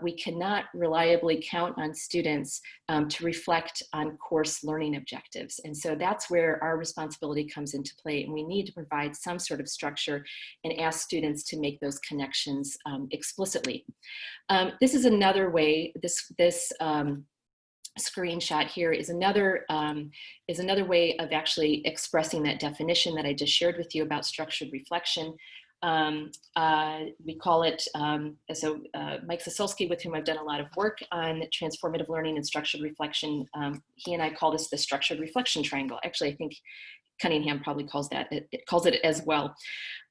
we cannot reliably count on students to reflect on course learning objectives. And so that's where our responsibility comes into play. And we need to provide some sort of structure and ask students to make those connections explicitly. This is another way, this screenshot here is another way of actually expressing that definition that I just shared with you about structured reflection. We call it, Mike Sosolsky, with whom I've done a lot of work on transformative learning and structured reflection, he and I call this the structured reflection triangle. Actually, I think Cunningham probably calls it as well.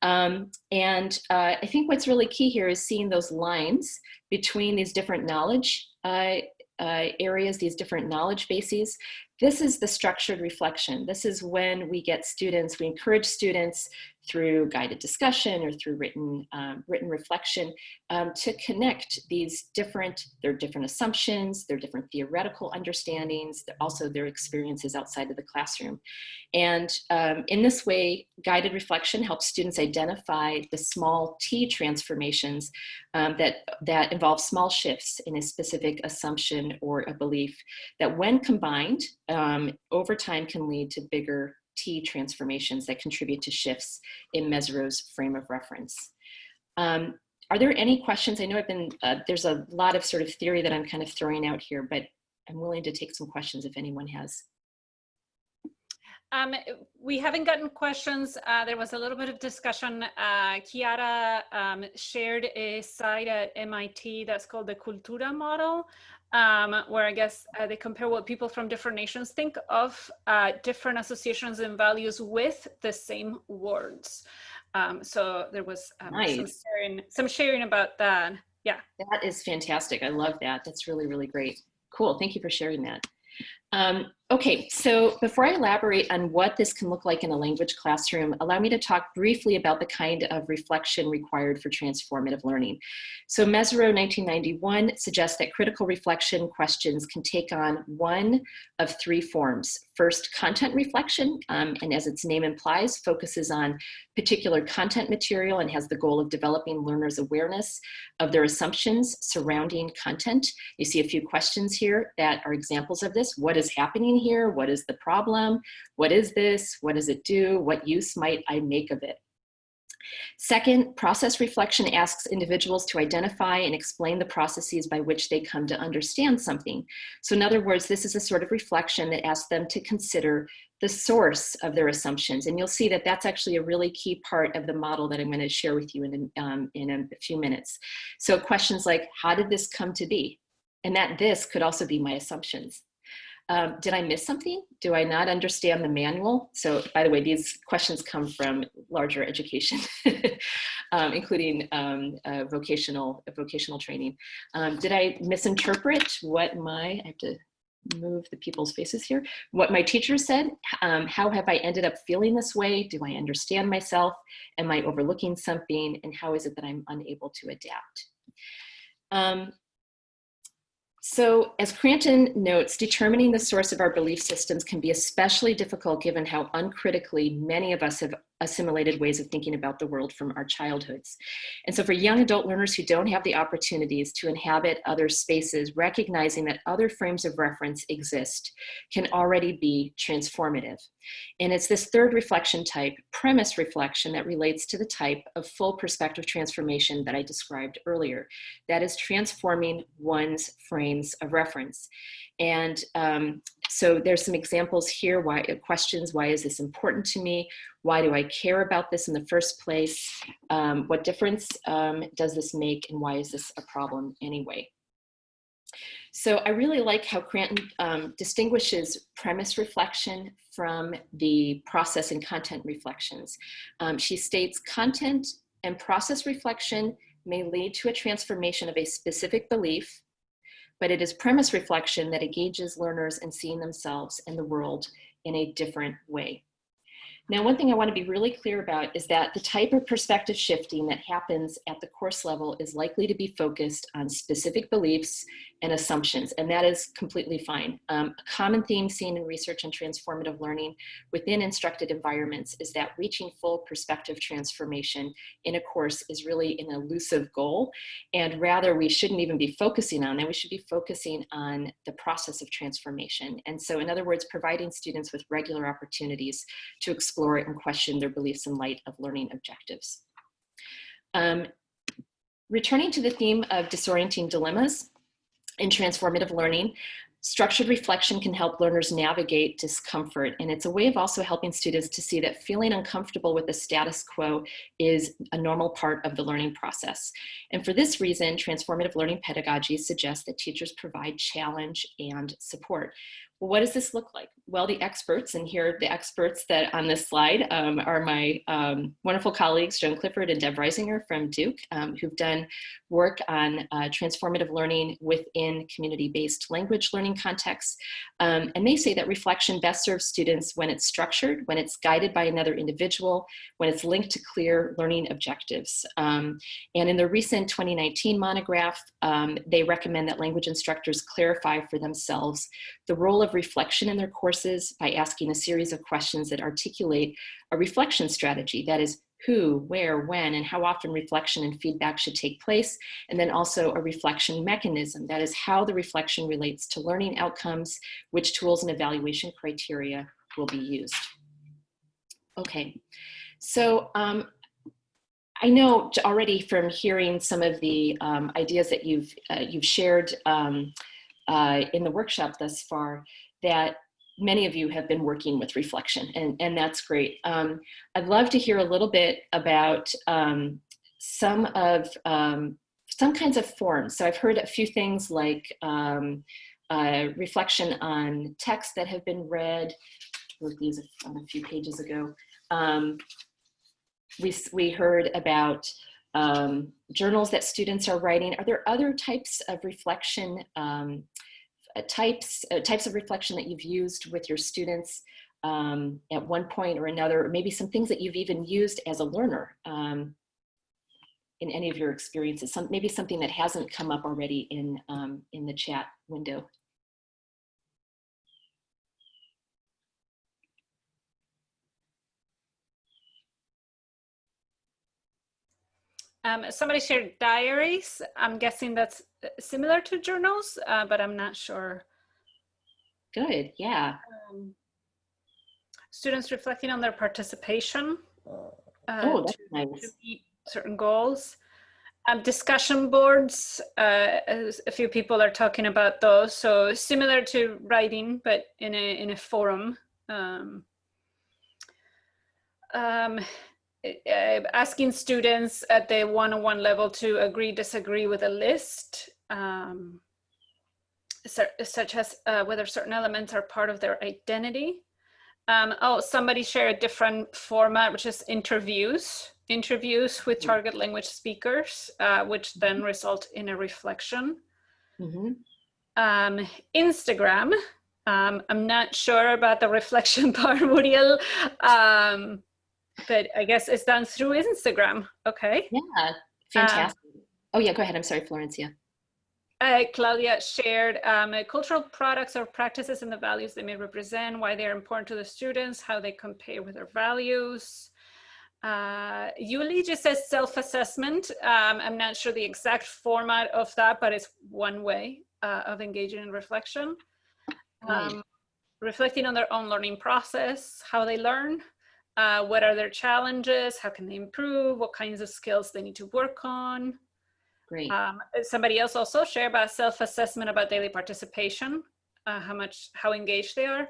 I think what's really key here is seeing those lines between these different knowledge areas, these different knowledge bases. This is the structured reflection. This is when we get students, we encourage students through guided discussion or through written reflection to connect these their different assumptions, their different theoretical understandings, also their experiences outside of the classroom. And in this way, guided reflection helps students identify the small T transformations that involve small shifts in a specific assumption or a belief that when combined over time can lead to bigger T transformations that contribute to shifts in Mezirow's frame of reference. Are there any questions? I know there's a lot of sort of theory that I'm kind of throwing out here, but I'm willing to take some questions if anyone has. We haven't gotten questions. There was a little bit of discussion. Chiara shared a site at MIT that's called the Cultura model, where I guess they compare what people from different nations think of different associations and values with the same words. So there was Nice. some sharing about that. Yeah. That is fantastic. I love that. That's really, really great. Cool. Thank you for sharing that. Okay, so before I elaborate on what this can look like in a language classroom, allow me to talk briefly about the kind of reflection required for transformative learning. So Mezirow 1991 suggests that critical reflection questions can take on one of three forms. First, content reflection, and as its name implies, focuses on particular content material and has the goal of developing learners' awareness of their assumptions surrounding content. You see a few questions here that are examples of this. What is happening here? What is the problem? What is this? What does it do? What use might I make of it? Second, process reflection asks individuals to identify and explain the processes by which they come to understand something. So in other words, this is a sort of reflection that asks them to consider the source of their assumptions. And you'll see that that's actually a really key part of the model that I'm going to share with you in a few minutes. So questions like, how did this come to be? And that this could also be my assumptions. Did I miss something? Do I not understand the manual? So by the way, these questions come from larger education, including vocational training. Did I misinterpret what I have to move the people's faces here, what my teacher said? How have I ended up feeling this way? Do I understand myself? Am I overlooking something? And how is it that I'm unable to adapt? So as Cranton notes, determining the source of our belief systems can be especially difficult given how uncritically many of us have assimilated ways of thinking about the world from our childhoods. And so for young adult learners who don't have the opportunities to inhabit other spaces, recognizing that other frames of reference exist can already be transformative. And it's this third reflection type, premise reflection, that relates to the type of full perspective transformation that I described earlier. That is transforming one's frames of reference. And so there's some examples here, questions, why is this important to me? Why do I care about this in the first place? What difference does this make, and why is this a problem anyway? So I really like how Cranton distinguishes premise reflection from the process and content reflections. She states content and process reflection may lead to a transformation of a specific belief, but it is premise reflection that engages learners in seeing themselves and the world in a different way. Now, one thing I want to be really clear about is that the type of perspective shifting that happens at the course level is likely to be focused on specific beliefs and assumptions, and that is completely fine. A common theme seen in research and transformative learning within instructed environments is that reaching full perspective transformation in a course is really an elusive goal, and rather we shouldn't even be focusing on that. We should be focusing on the process of transformation. And so, in other words, providing students with regular opportunities to explore and question their beliefs in light of learning objectives. Returning to the theme of disorienting dilemmas in transformative learning, structured reflection can help learners navigate discomfort, and it's a way of also helping students to see that feeling uncomfortable with the status quo is a normal part of the learning process. And for this reason, transformative learning pedagogy suggests that teachers provide challenge and support. Well, what does this look like? Well, the experts, and here the experts that on this slide are my wonderful colleagues, Joan Clifford and Deb Reisinger from Duke, who've done work on transformative learning within community-based language learning contexts. And they say that reflection best serves students when it's structured, when it's guided by another individual, when it's linked to clear learning objectives. And in the recent 2019 monograph, they recommend that language instructors clarify for themselves the role of reflection in their courses by asking a series of questions that articulate a reflection strategy. That is, who, where, when, and how often reflection and feedback should take place. And then also a reflection mechanism. That is how the reflection relates to learning outcomes, which tools and evaluation criteria will be used. Okay, so I know already from hearing some of the ideas that you've shared in the workshop thus far, that many of you have been working with reflection, and that's great. I'd love to hear a little bit about some kinds of forms. So I've heard a few things like reflection on texts that have been read. I wrote these on a few pages ago. We heard about journals that students are writing. Are there other types of reflection, types of reflection that you've used with your students at one point or another, or maybe some things that you've even used as a learner in any of your experiences? Maybe something that hasn't come up already in the chat window. Somebody shared diaries. I'm guessing that's similar to journals, but I'm not sure. Good, yeah. Students reflecting on their participation That's nice. to meet certain goals. Discussion boards, a few people are talking about those. So similar to writing, but in a forum. Asking students at the one-on-one level to agree, disagree with a list, such as whether certain elements are part of their identity. Somebody shared a different format, which is interviews with target language speakers, which then result in a reflection. Instagram, I'm not sure about the reflection part, Muriel. But I guess it's done through Instagram. Okay. Yeah, fantastic. Oh yeah, go ahead. I'm sorry, Florencia. Claudia shared cultural products or practices and the values they may represent, why they're important to the students, how they compare with their values. Yuli just says self-assessment. I'm not sure the exact format of that, but it's one way of engaging in reflection. Right. Reflecting on their own learning process, how they learn. What are their challenges? How can they improve? What kinds of skills they need to work on? Great. Somebody else also shared about self-assessment about daily participation, how engaged they are.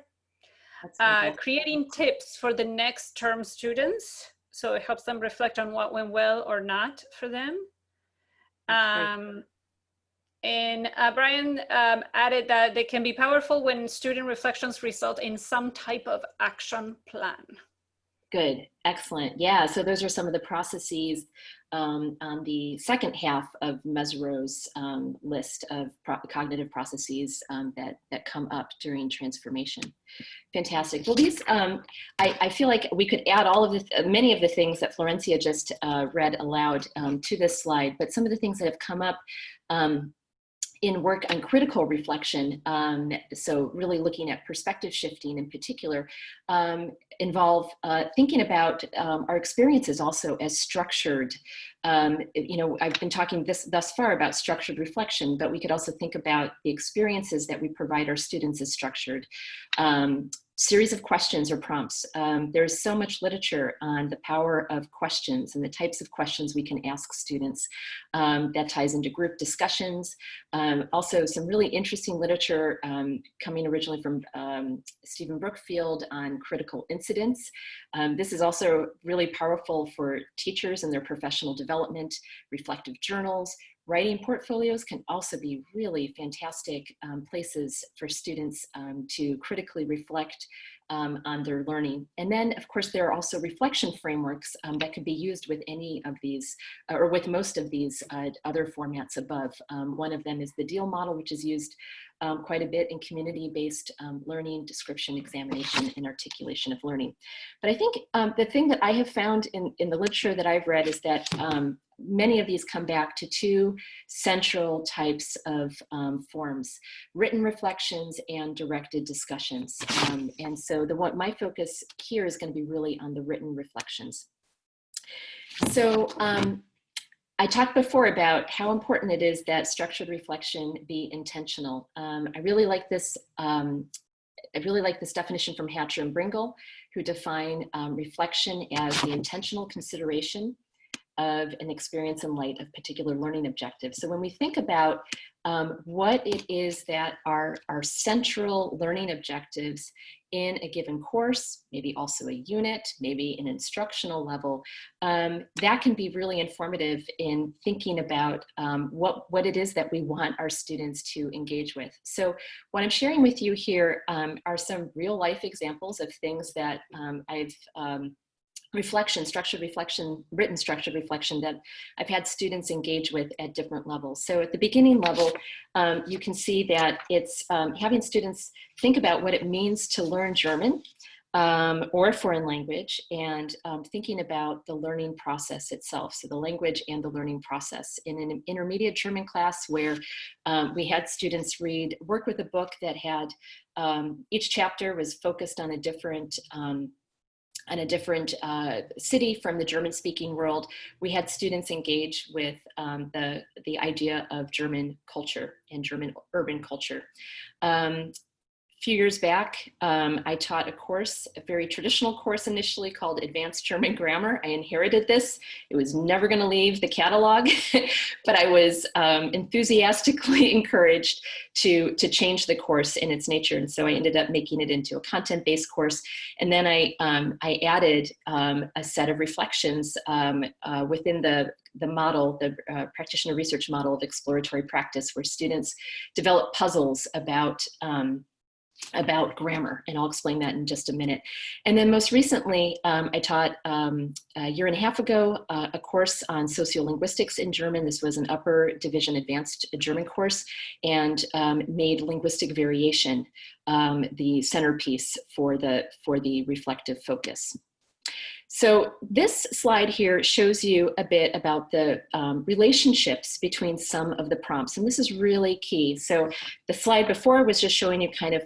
Creating tips for the next term students. So it helps them reflect on what went well or not for them. And Brian added that they can be powerful when student reflections result in some type of action plan. Good, excellent. Yeah, so those are some of the processes on the second half of Mezirow's list of cognitive processes that come up during transformation. Fantastic. Well, these, I feel like we could add all of the, many of the things that Florencia just read aloud to this slide, but some of the things that have come up in work on critical reflection, so really looking at perspective shifting in particular, involve thinking about our experiences also as structured. You know, I've been talking thus far about structured reflection, but we could also think about the experiences that we provide our students as structured. Series of questions or prompts. There's so much literature on the power of questions and the types of questions we can ask students. That ties into group discussions. Also some really interesting literature coming originally from Stephen Brookfield on critical incidents. This is also really powerful for teachers and their professional development. Reflective journals. Writing portfolios can also be really fantastic places for students to critically reflect on their learning. And then, of course, there are also reflection frameworks that could be used with any of these, or with most of these other formats above. One of them is the DEAL model, which is used quite a bit in community-based learning, description, examination, and articulation of learning. But I think the thing that I have found in the literature that I've read is that many of these come back to two central types of forms: written reflections and directed discussions. And so my focus here is going to be really on the written reflections. So I talked before about how important it is that structured reflection be intentional. I really like this definition from Hatcher and Bringle, who define reflection as the intentional consideration of an experience in light of particular learning objectives. So when we think about what it is that are our central learning objectives in a given course, maybe also a unit, maybe an instructional level, that can be really informative in thinking about what it is that we want our students to engage with. So what I'm sharing with you here are some real life examples of things that I've structured reflection, written structured reflection that I've had students engage with at different levels. So at the beginning level, you can see that it's having students think about what it means to learn German or a foreign language, and thinking about the learning process itself. So the language and the learning process. In an intermediate German class where we had students work with a book that had, each chapter was focused on a different city from the German-speaking world, we had students engage with the idea of German culture and German urban culture. A few years back, I taught a course, a very traditional course initially called Advanced German Grammar. I inherited this. It was never going to leave the catalog, but I was enthusiastically encouraged to change the course in its nature. And so I ended up making it into a content-based course. And then I added a set of reflections within the model, the practitioner research model of exploratory practice, where students develop puzzles about grammar, and I'll explain that in just a minute. And then most recently, I taught a year and a half ago a course on sociolinguistics in German. This was an upper division advanced German course, and made linguistic variation the centerpiece for the reflective focus. So this slide here shows you a bit about the relationships between some of the prompts, and this is really key. So the slide before was just showing you kind of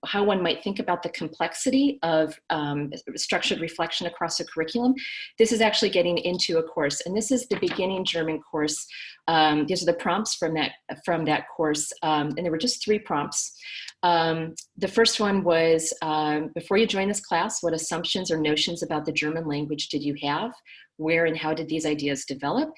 how one might think about the complexity of structured reflection across a curriculum. This is actually getting into a course, and this is the beginning German course. These are the prompts from that course, and there were just 3 prompts. The first one was, before you join this class, what assumptions or notions about the German language did you have? Where and how did these ideas develop?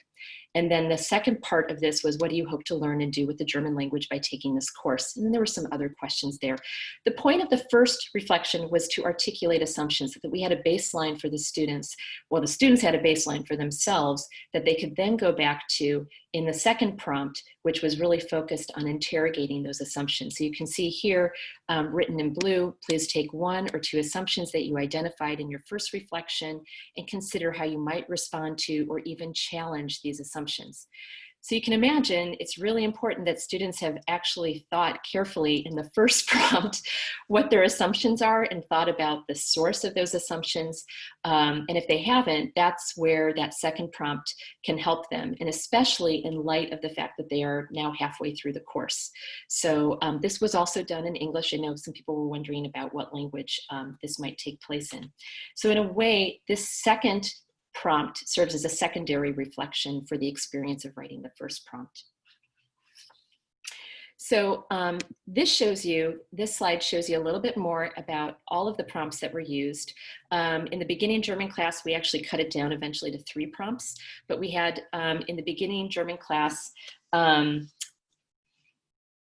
And then the second part of this was, what do you hope to learn and do with the German language by taking this course? And then there were some other questions there. The point of the first reflection was to articulate assumptions, so that we had a baseline for the students. Well, the students had a baseline for themselves that they could then go back to in the second prompt, which was really focused on interrogating those assumptions. So you can see here, written in blue, please take 1 or 2 assumptions that you identified in your first reflection and consider how you might respond to or even challenge these assumptions. So you can imagine it's really important that students have actually thought carefully in the first prompt what their assumptions are and thought about the source of those assumptions. And if they haven't, that's where that second prompt can help them, and especially in light of the fact that they are now halfway through the course. So this was also done in English. I know some people were wondering about what language this might take place in. So in a way, this second prompt serves as a secondary reflection for the experience of writing the first prompt. So this slide shows you a little bit more about all of the prompts that were used. In the beginning German class, we actually cut it down eventually to 3 prompts, but we had in the beginning German class,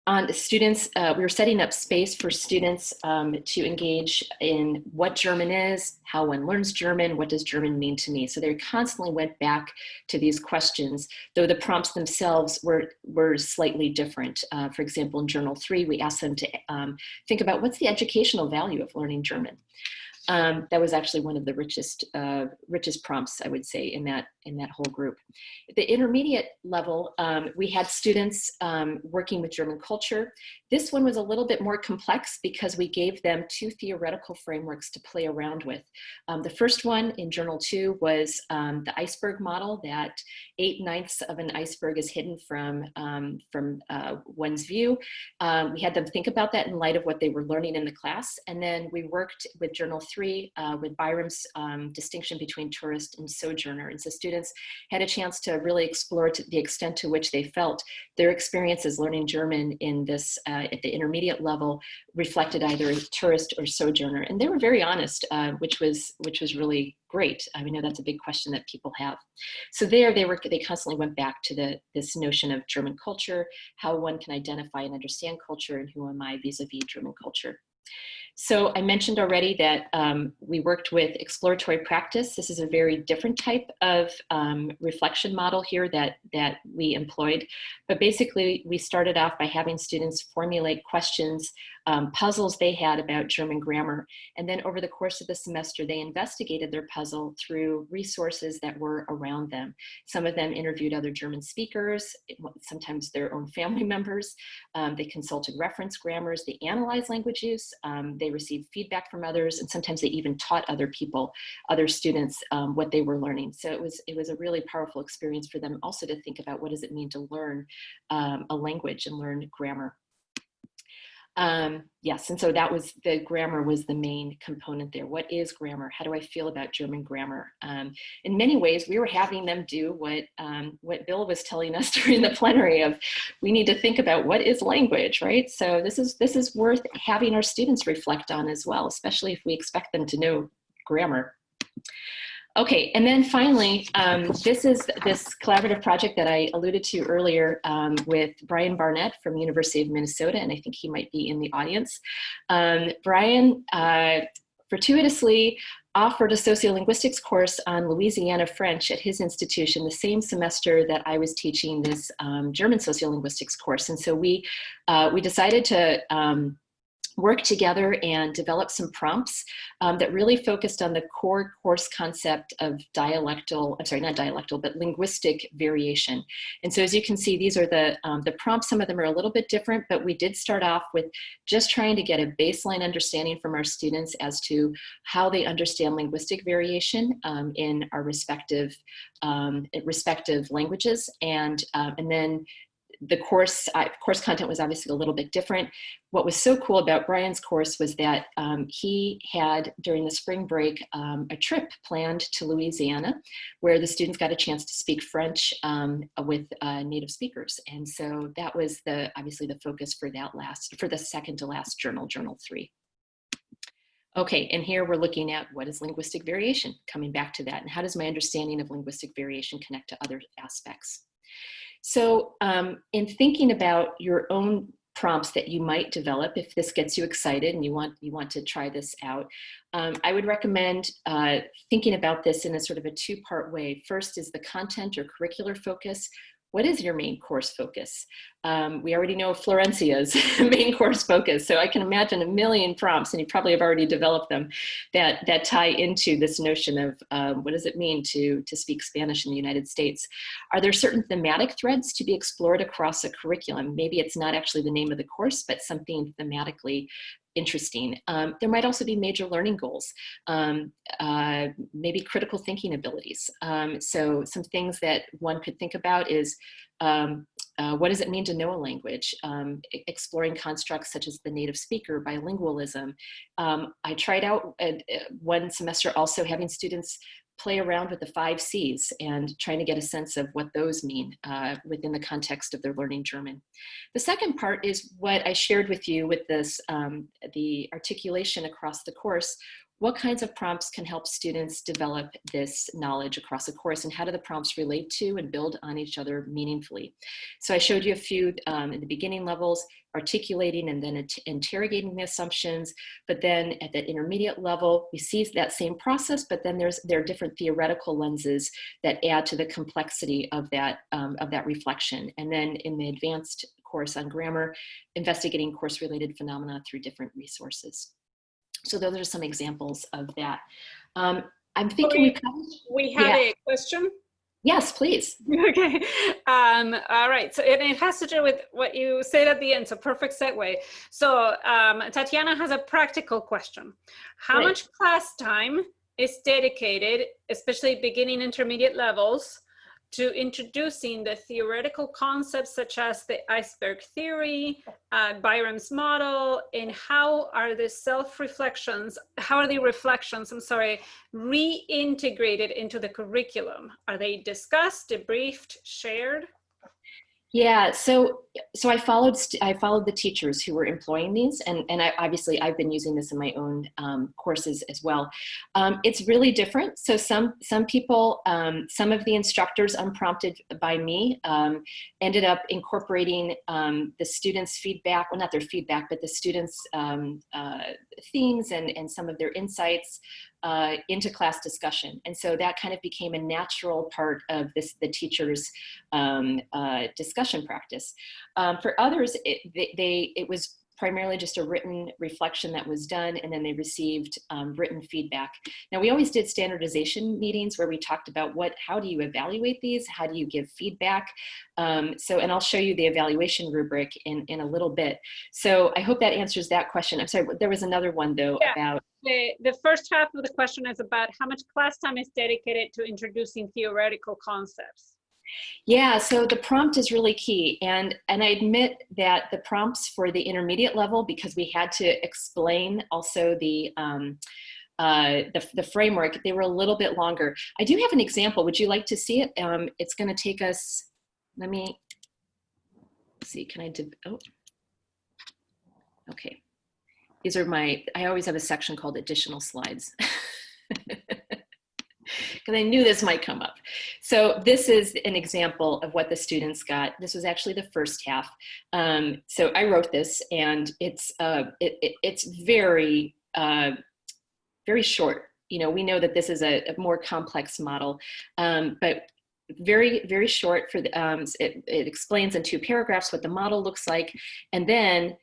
on the students, we were setting up space for students to engage in what German is, how one learns German, what does German mean to me? So they constantly went back to these questions, though the prompts themselves were slightly different. For example, in Journal 3, we asked them to think about what's the educational value of learning German. That was actually one of the richest prompts, I would say, in that whole group. At the intermediate level, we had students working with German culture. This one was a little bit more complex because we gave them 2 theoretical frameworks to play around with. The first one in Journal 2 was the iceberg model, that 8/9 of an iceberg is hidden from one's view. We had them think about that in light of what they were learning in the class. And then we worked with Journal 3 with Byram's distinction between tourist and sojourner. And so students had a chance to really explore to the extent to which they felt their experiences learning German in this, at the intermediate level, reflected either as tourist or sojourner. And they were very honest, which was really great. I know that's a big question that people have. So they constantly went back to this notion of German culture, how one can identify and understand culture, and who am I vis-a-vis German culture. So I mentioned already that we worked with exploratory practice. This is a very different type of reflection model here that we employed. But basically, we started off by having students formulate questions, puzzles they had about German grammar. And then over the course of the semester, they investigated their puzzle through resources that were around them. Some of them interviewed other German speakers, sometimes their own family members. They consulted reference grammars. They analyzed language use. They received feedback from others, and sometimes they even taught other people, other students, what they were learning. So it was a really powerful experience for them also to think about what does it mean to learn a language and learn grammar. Yes, and so the grammar was the main component there. What is grammar? How do I feel about German grammar? In many ways, we were having them do what Bill was telling us during the plenary of, we need to think about what is language, right? So this is worth having our students reflect on as well, especially if we expect them to know grammar. Okay, and then finally, this is this collaborative project that I alluded to earlier with Brian Barnett from University of Minnesota, and I think he might be in the audience. Brian fortuitously offered a sociolinguistics course on Louisiana French at his institution the same semester that I was teaching this German sociolinguistics course. And so we decided to work together and develop some prompts that really focused on the core course concept of linguistic variation. And so as you can see, these are the prompts. Some of them are a little bit different, but we did start off with just trying to get a baseline understanding from our students as to how they understand linguistic variation in our respective languages. And then the course content was obviously a little bit different. What was so cool about Brian's course was that he had, during the spring break, a trip planned to Louisiana where the students got a chance to speak French with native speakers. And so that was obviously the focus for the second to last journal 3. Okay, and here we're looking at what is linguistic variation, coming back to that, and how does my understanding of linguistic variation connect to other aspects? So in thinking about your own prompts that you might develop, if this gets you excited and you want to try this out, I would recommend thinking about this in a sort of a two-part way. First is the content or curricular focus. What is your main course focus? We already know Florencia's main course focus, so I can imagine a million prompts, and you probably have already developed them, that tie into this notion of what does it mean to speak Spanish in the United States? Are there certain thematic threads to be explored across a curriculum? Maybe it's not actually the name of the course, but something thematically interesting. There might also be major learning goals, maybe critical thinking abilities. So some things that one could think about is, what does it mean to know a language? Exploring constructs such as the native speaker, bilingualism. I tried out one semester also having students play around with the 5 C's and trying to get a sense of what those mean within the context of their learning German. The second part is what I shared with you with this, the articulation across the course. What kinds of prompts can help students develop this knowledge across a course, and how do the prompts relate to and build on each other meaningfully? So I showed you a few in the beginning levels, articulating and then interrogating the assumptions, but then at the intermediate level, we see that same process, but then there are different theoretical lenses that add to the complexity of that reflection. And then in the advanced course on grammar, investigating course-related phenomena through different resources. So those are some examples of that. I'm thinking we had a question. Yes, please. Okay. All right. So it has to do with what you said at the end. So perfect segue. So Tatiana has a practical question. How much class time is dedicated, especially beginning intermediate levels, to introducing the theoretical concepts such as the iceberg theory, Byram's model, and how are the self-reflections, how are the reflections, I'm sorry, reintegrated into the curriculum? Are they discussed, debriefed, shared? Yeah, so I followed the teachers who were employing these, and obviously I've been using this in my own courses as well. It's really different. So some people, some of the instructors, unprompted by me, ended up incorporating the students' feedback, well, not their feedback, but the students' themes and some of their insights into class discussion. And so that kind of became a natural part of the teacher's discussion practice. For others, it was primarily just a written reflection that was done, and then they received written feedback. Now, we always did standardization meetings where we talked about how do you evaluate these? How do you give feedback? And I'll show you the evaluation rubric in a little bit. So I hope that answers that question. I'm sorry, there was another one though, yeah. about the first half of the question is about how much class time is dedicated to introducing theoretical concepts. Yeah, so the prompt is really key. And I admit that the prompts for the intermediate level, because we had to explain also the framework, they were a little bit longer. I do have an example. Would you like to see it? It's going to take us, let me see, oh, okay. These are I always have a section called additional slides. Because I knew this might come up. So this is an example of what the students got. This was actually the first half. So I wrote this, and it's very, very short. You know, we know that this is a more complex model, but very, very short. It explains in 2 paragraphs what the model looks like, and then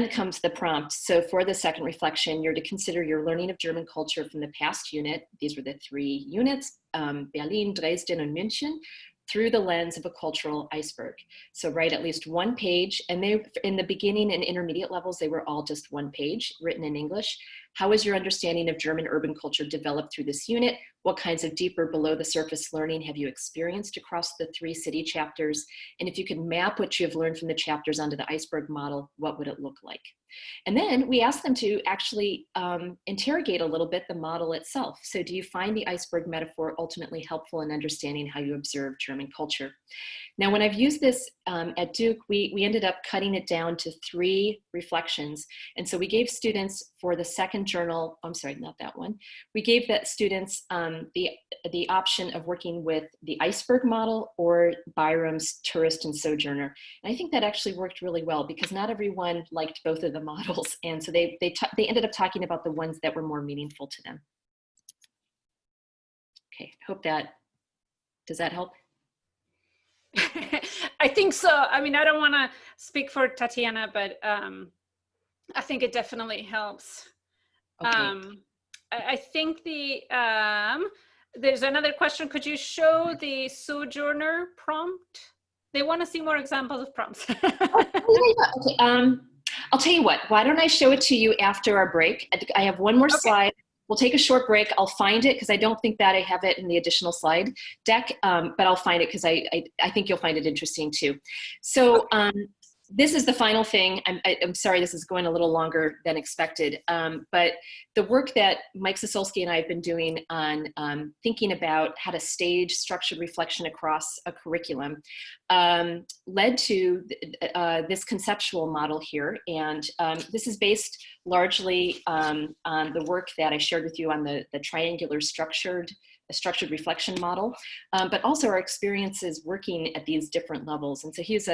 comes the prompt. So for the second reflection, you're to consider your learning of German culture from the past unit. These were the 3 units, Berlin, Dresden, and München, through the lens of a cultural iceberg. So write at least 1 page, and in the beginning and intermediate levels, they were all just 1 page, written in English. How is your understanding of German urban culture developed through this unit? What kinds of deeper below the surface learning have you experienced across the 3 city chapters? And if you could map what you have learned from the chapters onto the iceberg model, what would it look like? And then we asked them to actually interrogate a little bit the model itself. So do you find the iceberg metaphor ultimately helpful in understanding how you observe German culture? Now, when I've used this at Duke, we ended up cutting it down to 3 reflections. And so we gave students for the second journal, I'm sorry, not that one. We gave that students the option of working with the iceberg model or Byram's tourist and sojourner. And I think that actually worked really well, because not everyone liked both of the models. And so they ended up talking about the ones that were more meaningful to them. Okay, hope does that help? I think so. I mean, I don't want to speak for Tatiana, but I think it definitely helps. Okay. I think there's another question. Could you show the sojourner prompt? They want to see more examples of prompts. Okay. I'll tell you what, why don't I show it to you after our break? I have one more slide. We'll take a short break. I'll find it, because I don't think that I have it in the additional slide deck, but I'll find it because I think you'll find it interesting too. So this is the final thing. I'm sorry, this is going a little longer than expected, but the work that Mike Sosolsky and I have been doing on thinking about how to stage structured reflection across a curriculum led to this conceptual model here. And this is based largely on the work that I shared with you on the triangular structured reflection model, but also our experiences working at these different levels. And so he's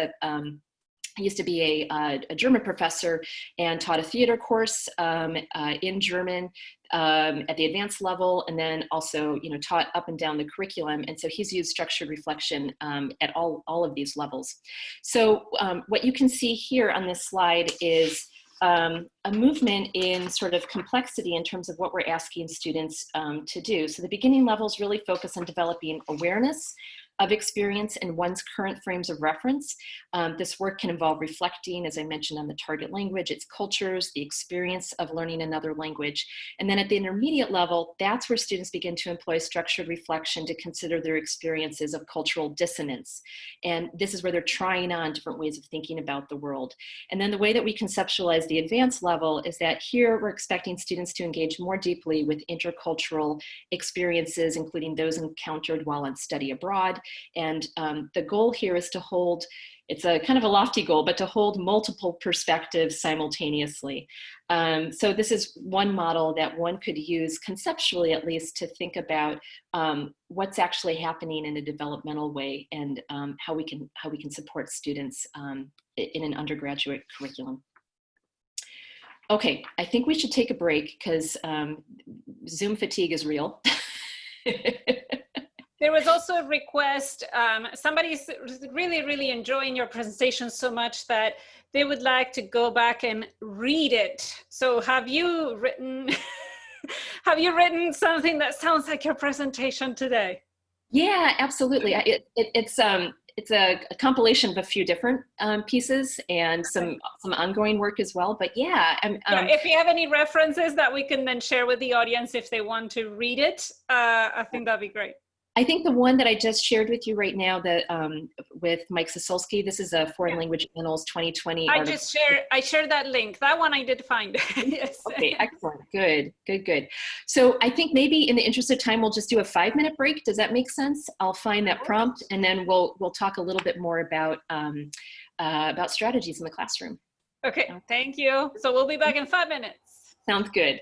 I used to be a German professor and taught a theater course in German at the advanced level, and then also, you know, taught up and down the curriculum. And so he's used structured reflection at all of these levels. So what you can see here on this slide is a movement in sort of complexity in terms of what we're asking students to do. So the beginning levels really focus on developing awareness of experience in one's current frames of reference. This work can involve reflecting, as I mentioned, on the target language, its cultures, the experience of learning another language. And then at the intermediate level, that's where students begin to employ structured reflection to consider their experiences of cultural dissonance. And this is where they're trying on different ways of thinking about the world. And then the way that we conceptualize the advanced level is that here we're expecting students to engage more deeply with intercultural experiences, including those encountered while on study abroad. And the goal here is to hold, it's a kind of a lofty goal, but to hold multiple perspectives simultaneously. So this is one model that one could use conceptually, at least, to think about what's actually happening in a developmental way, and how we can support students in an undergraduate curriculum. Okay, I think we should take a break because Zoom fatigue is real. There was also a request, somebody's really, really enjoying your presentation so much that they would like to go back and read it. So have you written, have you written something that sounds like your presentation today? Yeah, absolutely. It's a compilation of a few different pieces and some ongoing work as well. But yeah, yeah, if you have any references that we can then share with the audience if they want to read it, I think that'd be great. I think the one that I just shared with you right now, that with Mike Sosolsky, this is a Foreign Language Annals 2020 article. I shared that link. That one I did find. Yes. Okay, excellent. Good, good, good. So I think maybe in the interest of time, we'll just do a 5-minute break. Does that make sense? I'll find that prompt, and then we'll talk a little bit more about strategies in the classroom. Okay, thank you. So we'll be back in 5 minutes. Sounds good.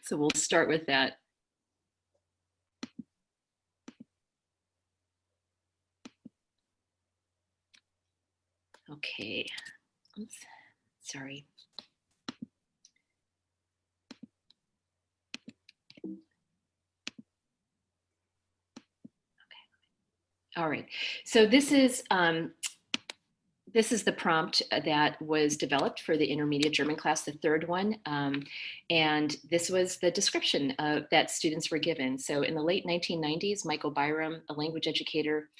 So we'll start with that. Okay. Oops. Sorry. All right. So this is the prompt that was developed for the intermediate German class, the third one. And this was the description that students were given. So in the late 1990s, Michael Byram, a language educator,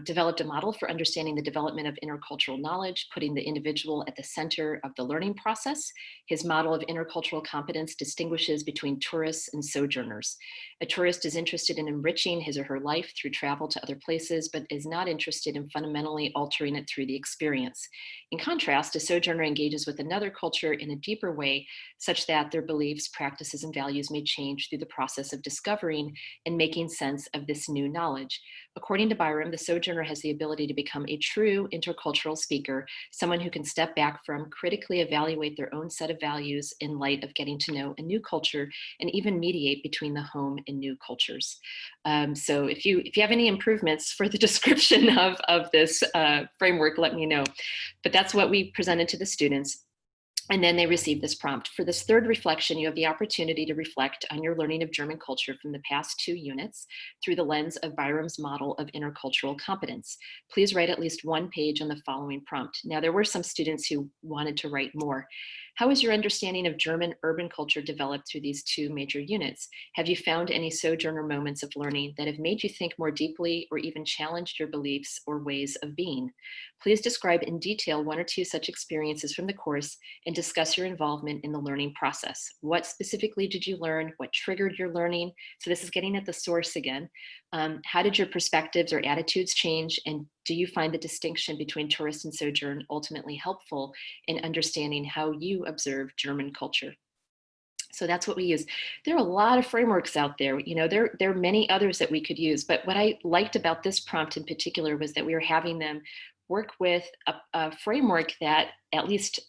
developed a model for understanding the development of intercultural knowledge, putting the individual at the center of the learning process. His model of intercultural competence distinguishes between tourists and sojourners. A tourist is interested in enriching his or her life through travel to other places, but is not interested in fundamentally altering it through the experience. In contrast, a sojourner engages with another culture in a deeper way, such that their beliefs, practices, and values may change through the process of discovering and making sense of this new knowledge. According to Byram, the sojourner has the ability to become a true intercultural speaker, someone who can step back from, critically evaluate their own set of values in light of getting to know a new culture, and even mediate between the home and new cultures. So if you have any improvements for the description of this framework, let me know. But that's what we presented to the students. And then they received this prompt. For this third reflection, you have the opportunity to reflect on your learning of German culture from the past 2 units through the lens of Byram's model of intercultural competence. Please write at least 1 page on the following prompt. Now, there were some students who wanted to write more. How has your understanding of German urban culture developed through these 2 major units? Have you found any sojourner moments of learning that have made you think more deeply or even challenged your beliefs or ways of being? Please describe in detail 1 or 2 such experiences from the course and discuss your involvement in the learning process. What specifically did you learn? What triggered your learning? So this is getting at the source again. How did your perspectives or attitudes change? And do you find the distinction between tourist and sojourn ultimately helpful in understanding how you observe German culture? So that's what we use. There are a lot of frameworks out there. You know, there are many others that we could use, but what I liked about this prompt in particular was that we were having them work with a framework that, at least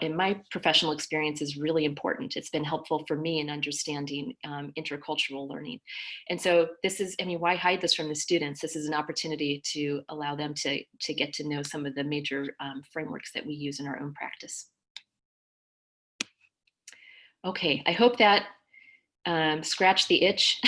in my professional experience, is really important. It's been helpful for me in understanding intercultural learning. And so this is, I mean, why hide this from the students? This is an opportunity to allow them to get to know some of the major frameworks that we use in our own practice. Okay, I hope that scratched the itch.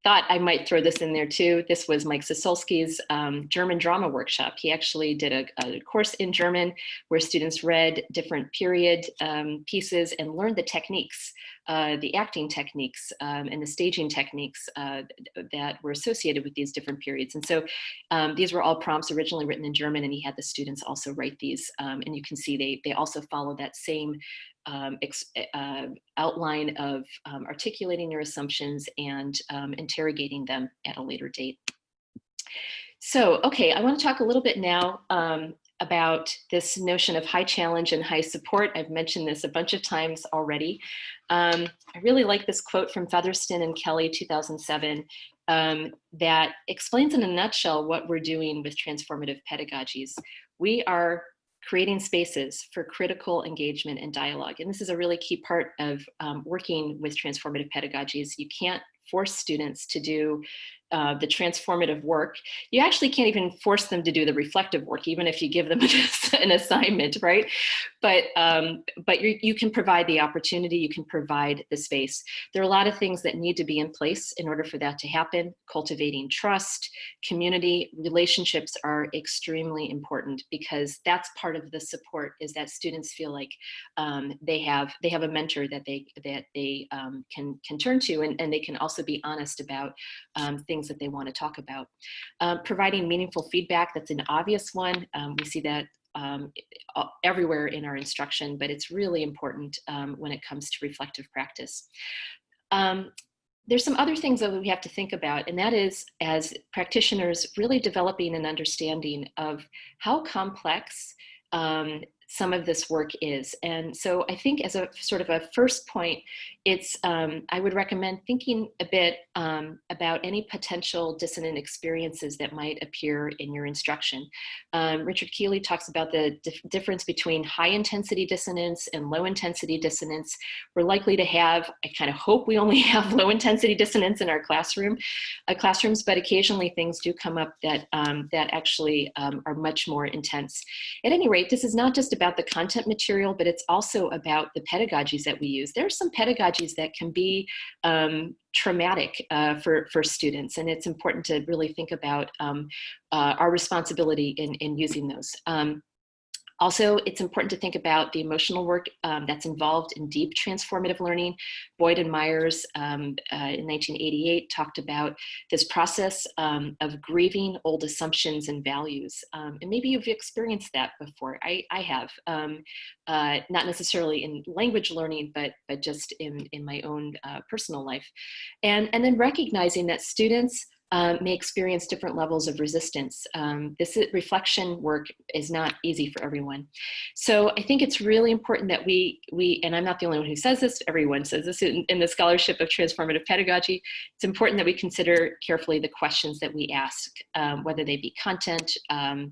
Thought I might throw this in there too. This was Mike Sosolski's German drama workshop. He actually did a course in German where students read different period pieces and learned the techniques, the acting techniques and the staging techniques that were associated with these different periods. And so these were all prompts originally written in German, and he had the students also write these. And you can see they also follow that same outline of articulating your assumptions and interrogating them at a later date. So, okay, I want to talk a little bit now about this notion of high challenge and high support. I've mentioned this a bunch of times already. I really like this quote from Featherston and Kelly, 2007, that explains in a nutshell what we're doing with transformative pedagogies. We are creating spaces for critical engagement and dialogue. And this is a really key part of working with transformative pedagogies. You can't force students to do the transformative work. You actually can't even force them to do the reflective work, even if you give them an assignment, right? But you can provide the opportunity, you can provide the space. There are a lot of things that need to be in place in order for that to happen. Cultivating trust, community, relationships are extremely important, because that's part of the support, is that students feel like they have a mentor that they can turn to, and they can also be honest about things that they want to talk about. Providing meaningful feedback, that's an obvious one. We see that everywhere in our instruction, but it's really important when it comes to reflective practice. There's some other things that we have to think about, and that is, as practitioners, really developing an understanding of how complex some of this work is. And so I think, as a sort of a first point, it's, I would recommend thinking a bit about any potential dissonant experiences that might appear in your instruction. Richard Keeley talks about the difference between high intensity dissonance and low intensity dissonance. We're likely to have, I kind of hope we only have low intensity dissonance in our classrooms, but occasionally things do come up that, that actually are much more intense. At any rate, this is not just about the content material, but it's also about the pedagogies that we use. There are some pedagogies pedagogies that can be traumatic for students. And it's important to really think about our responsibility in using those. Also, it's important to think about the emotional work that's involved in deep transformative learning. Boyd and Myers in 1988 talked about this process of grieving old assumptions and values. And maybe you've experienced that before. I have, not necessarily in language learning, but just in my own personal life. And then recognizing that students may experience different levels of resistance. This reflection work is not easy for everyone. So I think it's really important that we and I'm not the only one who says this, everyone says this in the scholarship of transformative pedagogy, it's important that we consider carefully the questions that we ask, whether they be content,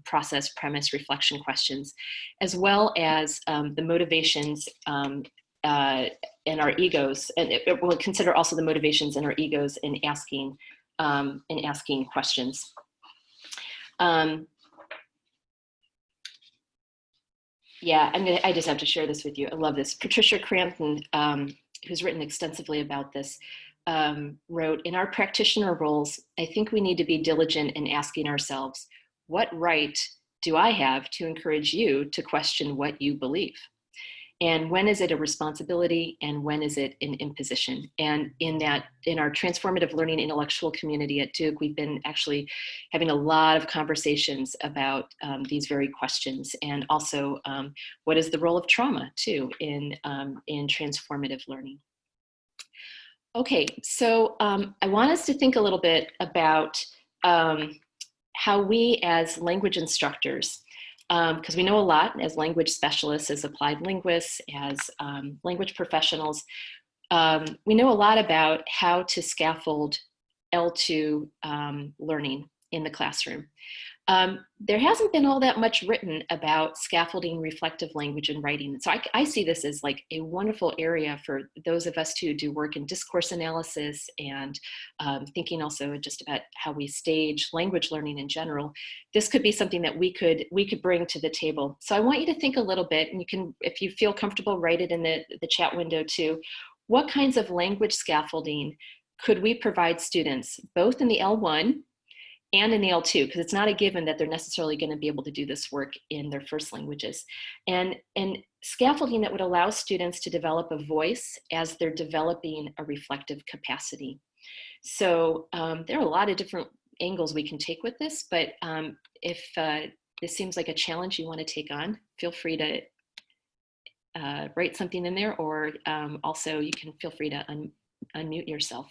process, premise, reflection questions, as well as the motivations and our egos, and it will consider also the motivations and our egos in asking questions. Yeah, I just have to share this with you. I love this. Patricia Crampton, who's written extensively about this, wrote, "In our practitioner roles, I think we need to be diligent in asking ourselves, what right do I have to encourage you to question what you believe? And when is it a responsibility and when is it an imposition?" And in our transformative learning intellectual community at Duke, we've been actually having a lot of conversations about these very questions, and also what is the role of trauma too in transformative learning. Okay, so I want us to think a little bit about how we as language instructors, because we know a lot as language specialists, as applied linguists, as language professionals, we know a lot about how to scaffold L2 learning in the classroom. There hasn't been all that much written about scaffolding reflective language and writing. So I see this as like a wonderful area for those of us who do work in discourse analysis and thinking also just about how we stage language learning in general. This could be something that we could bring to the table. So I want you to think a little bit, and you can, if you feel comfortable, write it in the chat window too. What kinds of language scaffolding could we provide students, both in the L1 and in the L2, because it's not a given that they're necessarily going to be able to do this work in their first languages. And scaffolding that would allow students to develop a voice as they're developing a reflective capacity. So there are a lot of different angles we can take with this, but if this seems like a challenge you want to take on, feel free to write something in there, or also you can feel free to unmute yourself.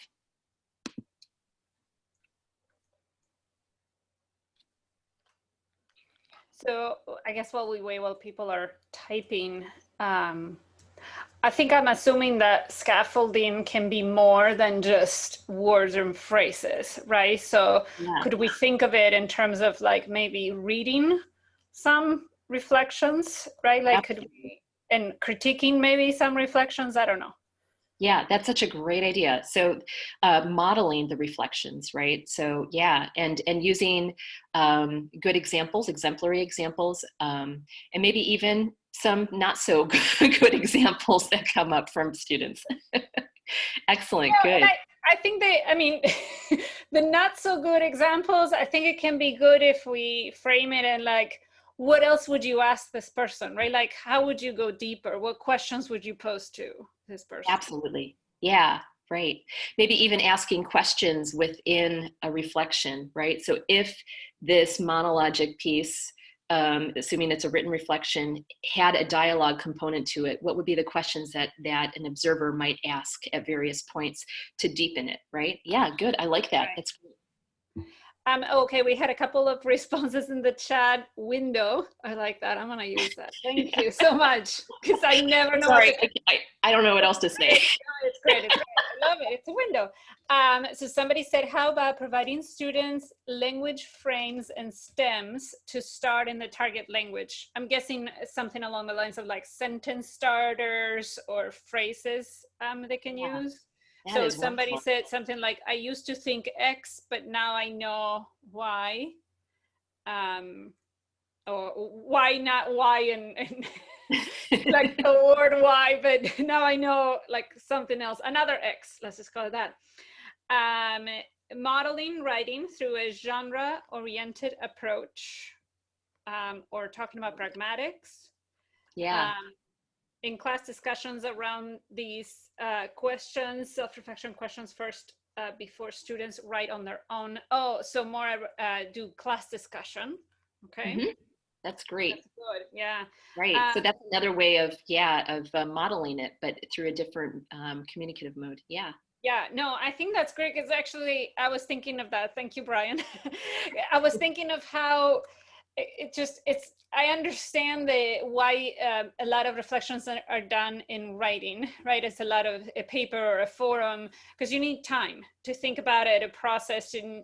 So I guess while we wait, while people are typing, I think I'm assuming that scaffolding can be more than just words and phrases, right? So Yeah. Could we think of it in terms of like maybe reading some reflections, right? Like could we, and critiquing maybe some reflections, I don't know. Yeah, that's such a great idea. So modeling the reflections, right? So yeah, and using good examples, exemplary examples, and maybe even some not so good examples that come up from students. Excellent, Yeah, good. I think I mean, the not so good examples, I think it can be good if we frame it in like, what else would you ask this person, right? Like, how would you go deeper? What questions would you pose to this person? Absolutely. Yeah, right. Maybe even asking questions within a reflection, right? So if this monologic piece, assuming it's a written reflection, had a dialogue component to it, what would be the questions that an observer might ask at various points to deepen it, right? Yeah, good. I like that. Right. That's great. Okay, we had a couple of responses in the chat window. I like that. I'm gonna use that. Thank you so much, because I never know. Sorry, I don't know what else to say. It's great. It's great. I love it. It's a window. So somebody said, how about providing students language frames and stems to start in the target language? I'm guessing something along the lines of like sentence starters or phrases they can use. So somebody said something like, I used to think X, but now I know Y. Or why not Y and like the word why, but now I know like something else, another X, let's just call it that. Modeling writing through a genre-oriented approach, or talking about pragmatics. Yeah. In class discussions around these questions, self-reflection questions first, before students write on their own. Oh, so more do class discussion. Okay. Mm-hmm. That's great. That's good. Yeah. Right. So that's another way of, modeling it, but through a different communicative mode. Yeah. Yeah, no, I think that's great, because actually I was thinking of that. Thank you, Brian. I was thinking of how I understand why a lot of reflections are done in writing, right? It's a lot of a paper or a forum, because you need time to think about it, a process, to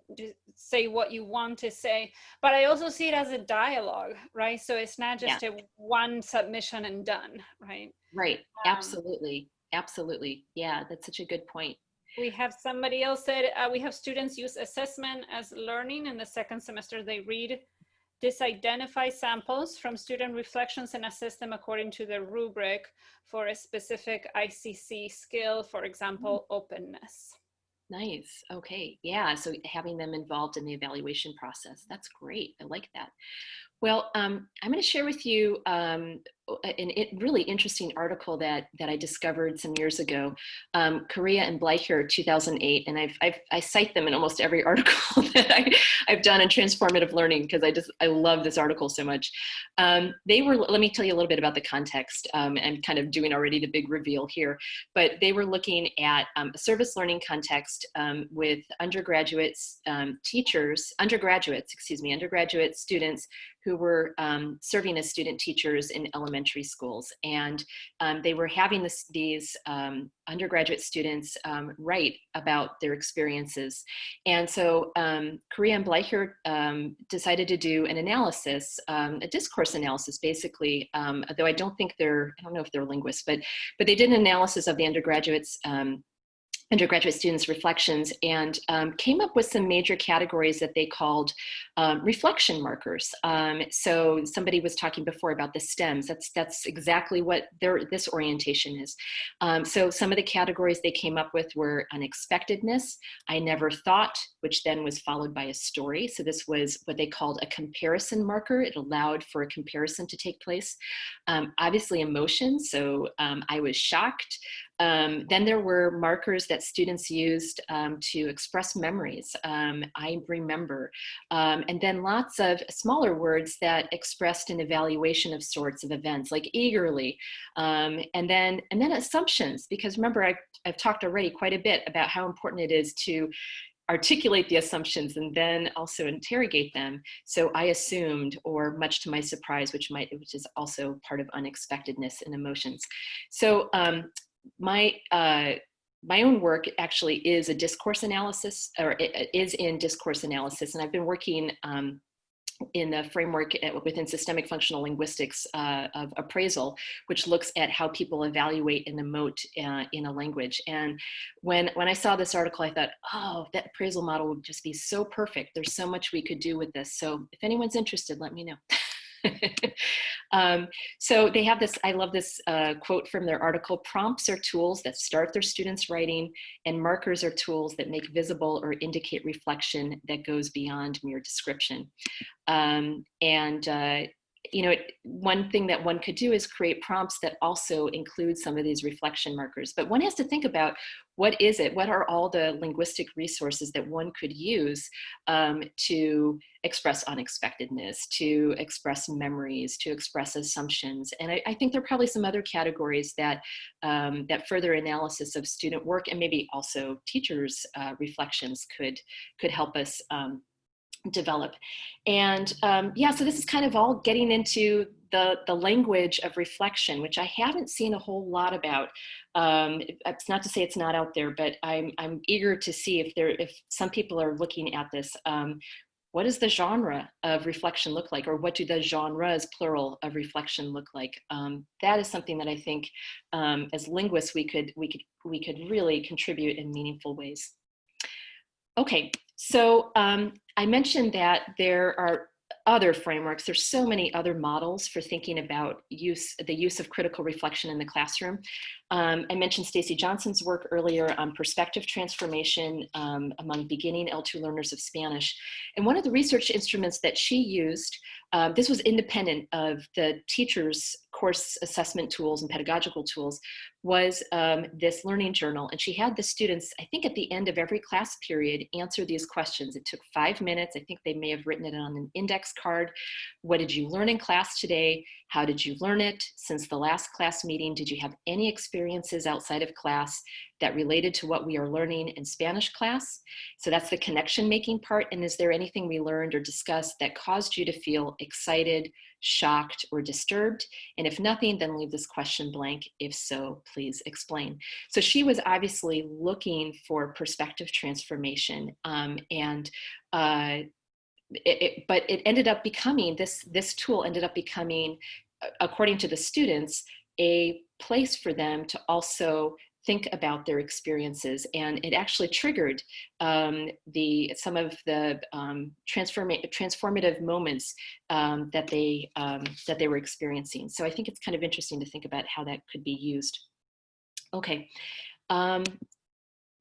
say what you want to say. But I also see it as a dialogue, right? So it's not just a one submission and done, right? Right. Absolutely. Absolutely. Yeah, that's such a good point. We have somebody else said, we have students use assessment as learning. In the second semester, they read, disidentify samples from student reflections and assess them according to the rubric for a specific ICC skill, for example, openness. Nice. Okay. Yeah. So having them involved in the evaluation process, that's great. I like that. Well, I'm going to share with you a really interesting article that I discovered some years ago. Cori and Bleicher, 2008, and I cite them in almost every article that I've done in transformative learning, because I love this article so much. They were, let me tell you a little bit about the context. I'm kind of doing already the big reveal here, but they were looking at a service learning context with undergraduate students who were serving as student teachers in elementary schools. And they were having these undergraduate students write about their experiences. And so Cori and Bleicher decided to do an analysis, a discourse analysis, basically, though I don't know if they're linguists, but they did an analysis of the undergraduate students' reflections, and came up with some major categories that they called reflection markers. So somebody was talking before about the stems. That's exactly what this orientation is. So some of the categories they came up with were unexpectedness, I never thought, which then was followed by a story. So this was what they called a comparison marker. It allowed for a comparison to take place. Obviously emotions, so I was shocked. Then there were markers that students used to express memories. I remember. And then lots of smaller words that expressed an evaluation of sorts of events, like eagerly. And then assumptions, because remember, I've talked already quite a bit about how important it is to articulate the assumptions and then also interrogate them. So I assumed, or much to my surprise, which is also part of unexpectedness and emotions. So my own work actually is a discourse analysis, or it is in discourse analysis, and I've been working in the framework within systemic functional linguistics of appraisal, which looks at how people evaluate and emote in a language. And when I saw this article, I thought, oh, that appraisal model would just be so perfect. There's so much we could do with this. So if anyone's interested, let me know. So they have this, I love this quote from their article: prompts are tools that start their students' writing, and markers are tools that make visible or indicate reflection that goes beyond mere description. One thing that one could do is create prompts that also include some of these reflection markers. But one has to think about, what are all the linguistic resources that one could use to express unexpectedness, to express memories, to express assumptions. And I think there are probably some other categories that further analysis of student work, and maybe also teachers' reflections could help us develop. And so this is kind of all getting into the language of reflection, which I haven't seen a whole lot about. It's not to say it's not out there, but I'm eager to see if some people are looking at this. What does the genre of reflection look like, or what do the genres, plural, of reflection look like? That is something that I think, as linguists, we could really contribute in meaningful ways. Okay, so I mentioned that there are other frameworks. There's so many other models for thinking about the use of critical reflection in the classroom. I mentioned Stacy Johnson's work earlier on perspective transformation among beginning L2 learners of Spanish. And one of the research instruments that she used, this was independent of the teacher's course assessment tools and pedagogical tools, was this learning journal. And she had the students, I think at the end of every class period, answer these questions. It took 5 minutes. I think they may have written it on an index card. What did you learn in class today? How did you learn it? Since the last class meeting, did you have any experiences outside of class that related to what we are learning in Spanish class? So that's the connection making part. And is there anything we learned or discussed that caused you to feel excited, shocked, or disturbed? And if nothing, then leave this question blank. If so, please explain. So she was obviously looking for perspective transformation, but it ended up becoming, this tool ended up becoming, according to the students, a place for them to also think about their experiences. And it actually triggered some of the transformative moments that they were experiencing. So I think it's kind of interesting to think about how that could be used. Okay.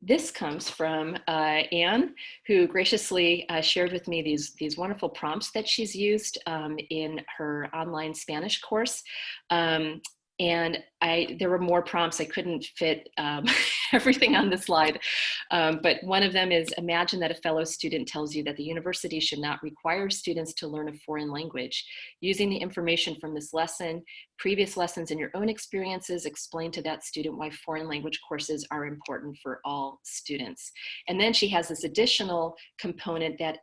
This comes from Anne, who graciously shared with me these wonderful prompts that she's used in her online Spanish course. And there were more prompts. I couldn't fit everything on the slide. But one of them is, imagine that a fellow student tells you that the university should not require students to learn a foreign language. Using the information from this lesson, previous lessons, and your own experiences, explain to that student why foreign language courses are important for all students. And then she has this additional component that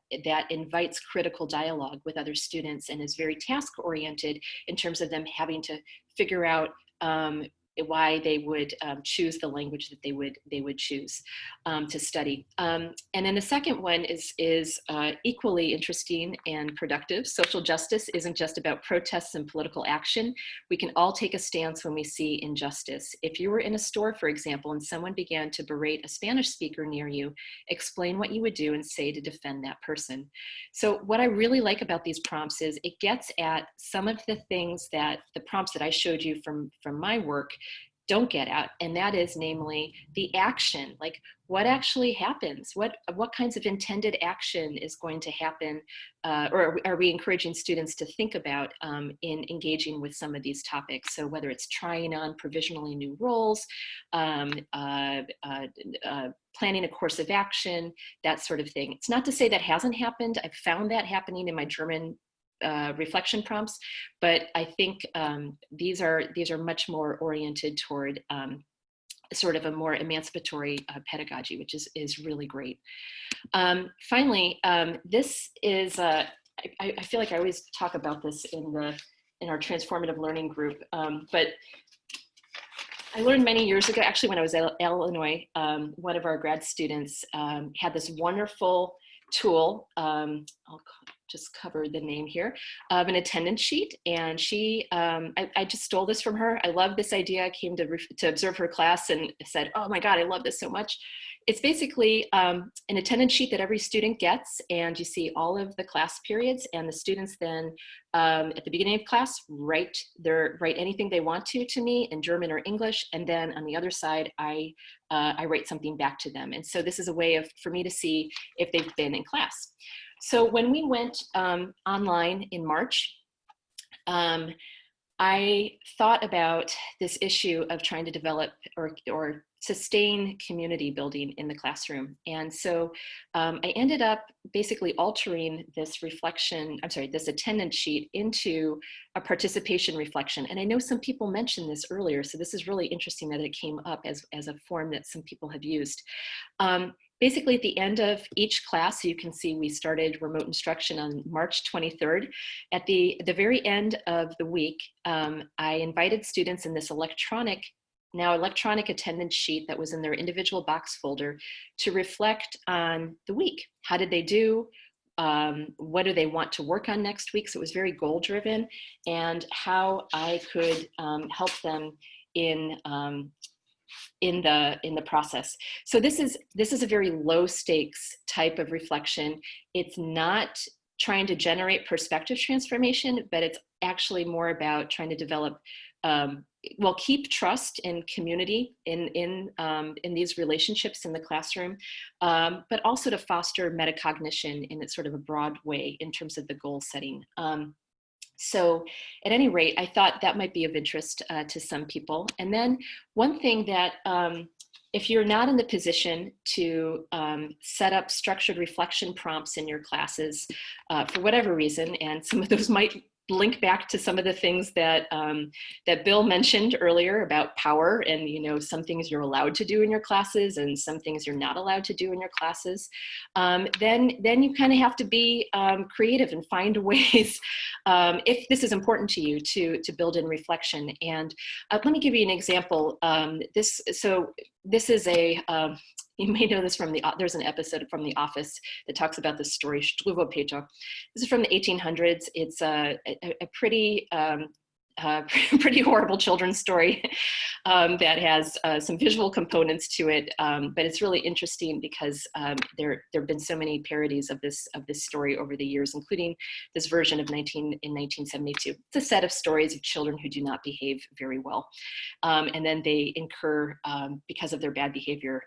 invites critical dialogue with other students and is very task-oriented in terms of them having to figure out why they would choose the language that they would choose to study. And then the second one is equally interesting and productive. Social justice isn't just about protests and political action. We can all take a stance when we see injustice. If you were in a store, for example, and someone began to berate a Spanish speaker near you, explain what you would do and say to defend that person. So what I really like about these prompts is it gets at some of the things that the prompts that I showed you from my work don't get at, and that is namely the action, like what actually happens, what kinds of intended action is going to happen, or are we encouraging students to think about in engaging with some of these topics. So whether it's trying on provisionally new roles, planning a course of action, that sort of thing. It's not to say that hasn't happened. I've found that happening in my German reflection prompts, but I think these are much more oriented toward sort of a more emancipatory pedagogy, which is really great. Finally, this is I feel like I always talk about this in our transformative learning group, but I learned many years ago, actually when I was at Illinois, one of our grad students had this wonderful tool. I'll just cover the name here, of an attendance sheet. And she, I just stole this from her. I love this idea. I came to observe her class and said, oh my God, I love this so much. It's basically an attendance sheet that every student gets, and you see all of the class periods, and the students then at the beginning of class write anything they want to me in German or English, and then on the other side I write something back to them. And so this is a way for me to see if they've been in class. So when we went online in March, I thought about this issue of trying to develop or sustain community building in the classroom. And so I ended up basically altering this this attendance sheet into a participation reflection. And I know some people mentioned this earlier, so this is really interesting that it came up as a form that some people have used. Basically, at the end of each class, you can see we started remote instruction on March 23rd. At the very end of the week, I invited students in this electronic attendance sheet that was in their individual box folder to reflect on the week. How did they do? What do they want to work on next week? So it was very goal-driven, and how I could help them in the process. So this is a very low stakes type of reflection. It's not trying to generate perspective transformation, but it's actually more about trying to develop, well, keep trust and community in these relationships in the classroom, but also to foster metacognition in sort of a broad way in terms of the goal setting. So at any rate, I thought that might be of interest to some people. And then one thing that, if you're not in the position to set up structured reflection prompts in your classes for whatever reason, and some of those might link back to some of the things that that Bill mentioned earlier about power, and some things you're allowed to do in your classes and some things you're not allowed to do in your classes, then you kind of have to be creative and find ways, if this is important to you, to build in reflection. And let me give you an example. This is a you may know this from there's an episode from The Office that talks about this story, Struwwelpeter. This is from the 1800s. It's a pretty pretty horrible children's story that has some visual components to it, but it's really interesting because there have been so many parodies of this story over the years, including this version in 1972. It's a set of stories of children who do not behave very well, and then they incur, because of their bad behavior,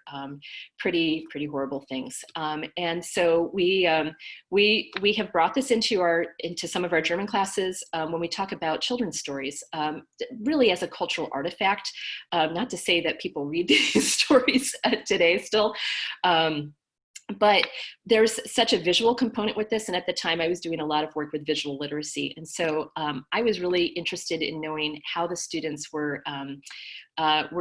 pretty horrible things. And so we have brought this into some of our German classes when we talk about children's stories. Really as a cultural artifact, not to say that people read these stories today still, but there's such a visual component with this. And at the time I was doing a lot of work with visual literacy. And so I was really interested in knowing how the students were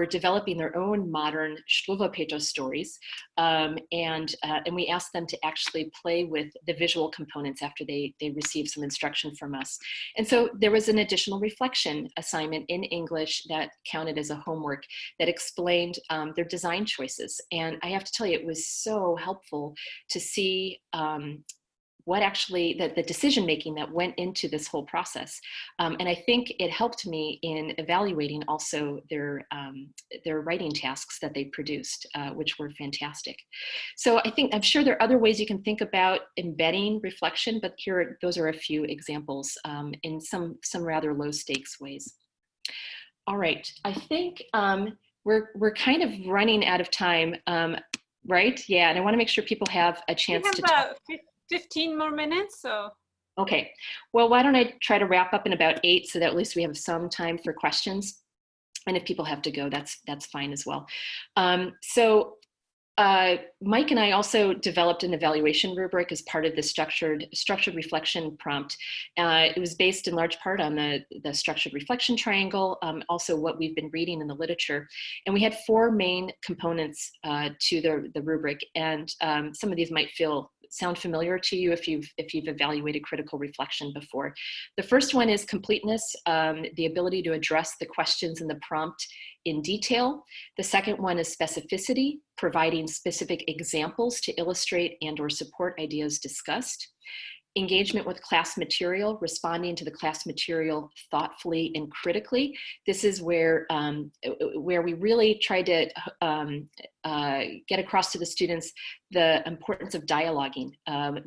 developing their own modern Struwwelpeter stories. And we asked them to actually play with the visual components after they received some instruction from us. And so there was an additional reflection assignment in English that counted as a homework that explained their design choices. And I have to tell you, it was so helpful to see what actually, the decision-making that went into this whole process. And I think it helped me in evaluating also their writing tasks that they produced, which were fantastic. So I'm sure there are other ways you can think about embedding reflection, but those are a few examples in some rather low stakes ways. All right, I think we're kind of running out of time, right? Yeah, and I wanna make sure people have a chance to talk. 15 more minutes, so. Okay, well, why don't I try to wrap up in about 8 so that at least we have some time for questions. And if people have to go, that's fine as well. So Mike and I also developed an evaluation rubric as part of the structured reflection prompt. It was based in large part on the structured reflection triangle, also what we've been reading in the literature. And we had 4 main components to the rubric. And some of these might sound familiar to you if you've evaluated critical reflection before. The first one is completeness, the ability to address the questions in the prompt in detail. The second one is specificity, providing specific examples to illustrate and/or support ideas discussed. Engagement with class material, responding to the class material thoughtfully and critically. This is where we really try to get across to the students the importance of dialoguing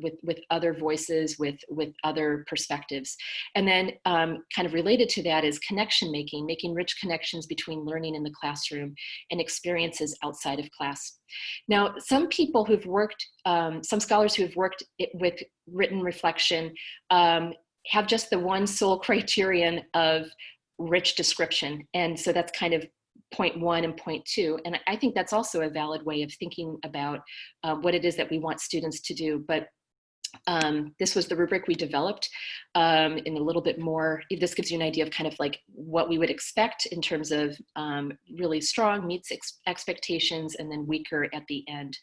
with other voices, with other perspectives. And then kind of related to that is connection making rich connections between learning in the classroom and experiences outside of class. Now, some people who've worked, some scholars who've worked with written reflection have just the one sole criterion of rich description. And so that's kind of point 1 and point 2. And I think that's also a valid way of thinking about what it is that we want students to do. But this was the rubric we developed in a little bit more. This gives you an idea of kind of like what we would expect in terms of really strong, meets expectations, and then weaker at the end.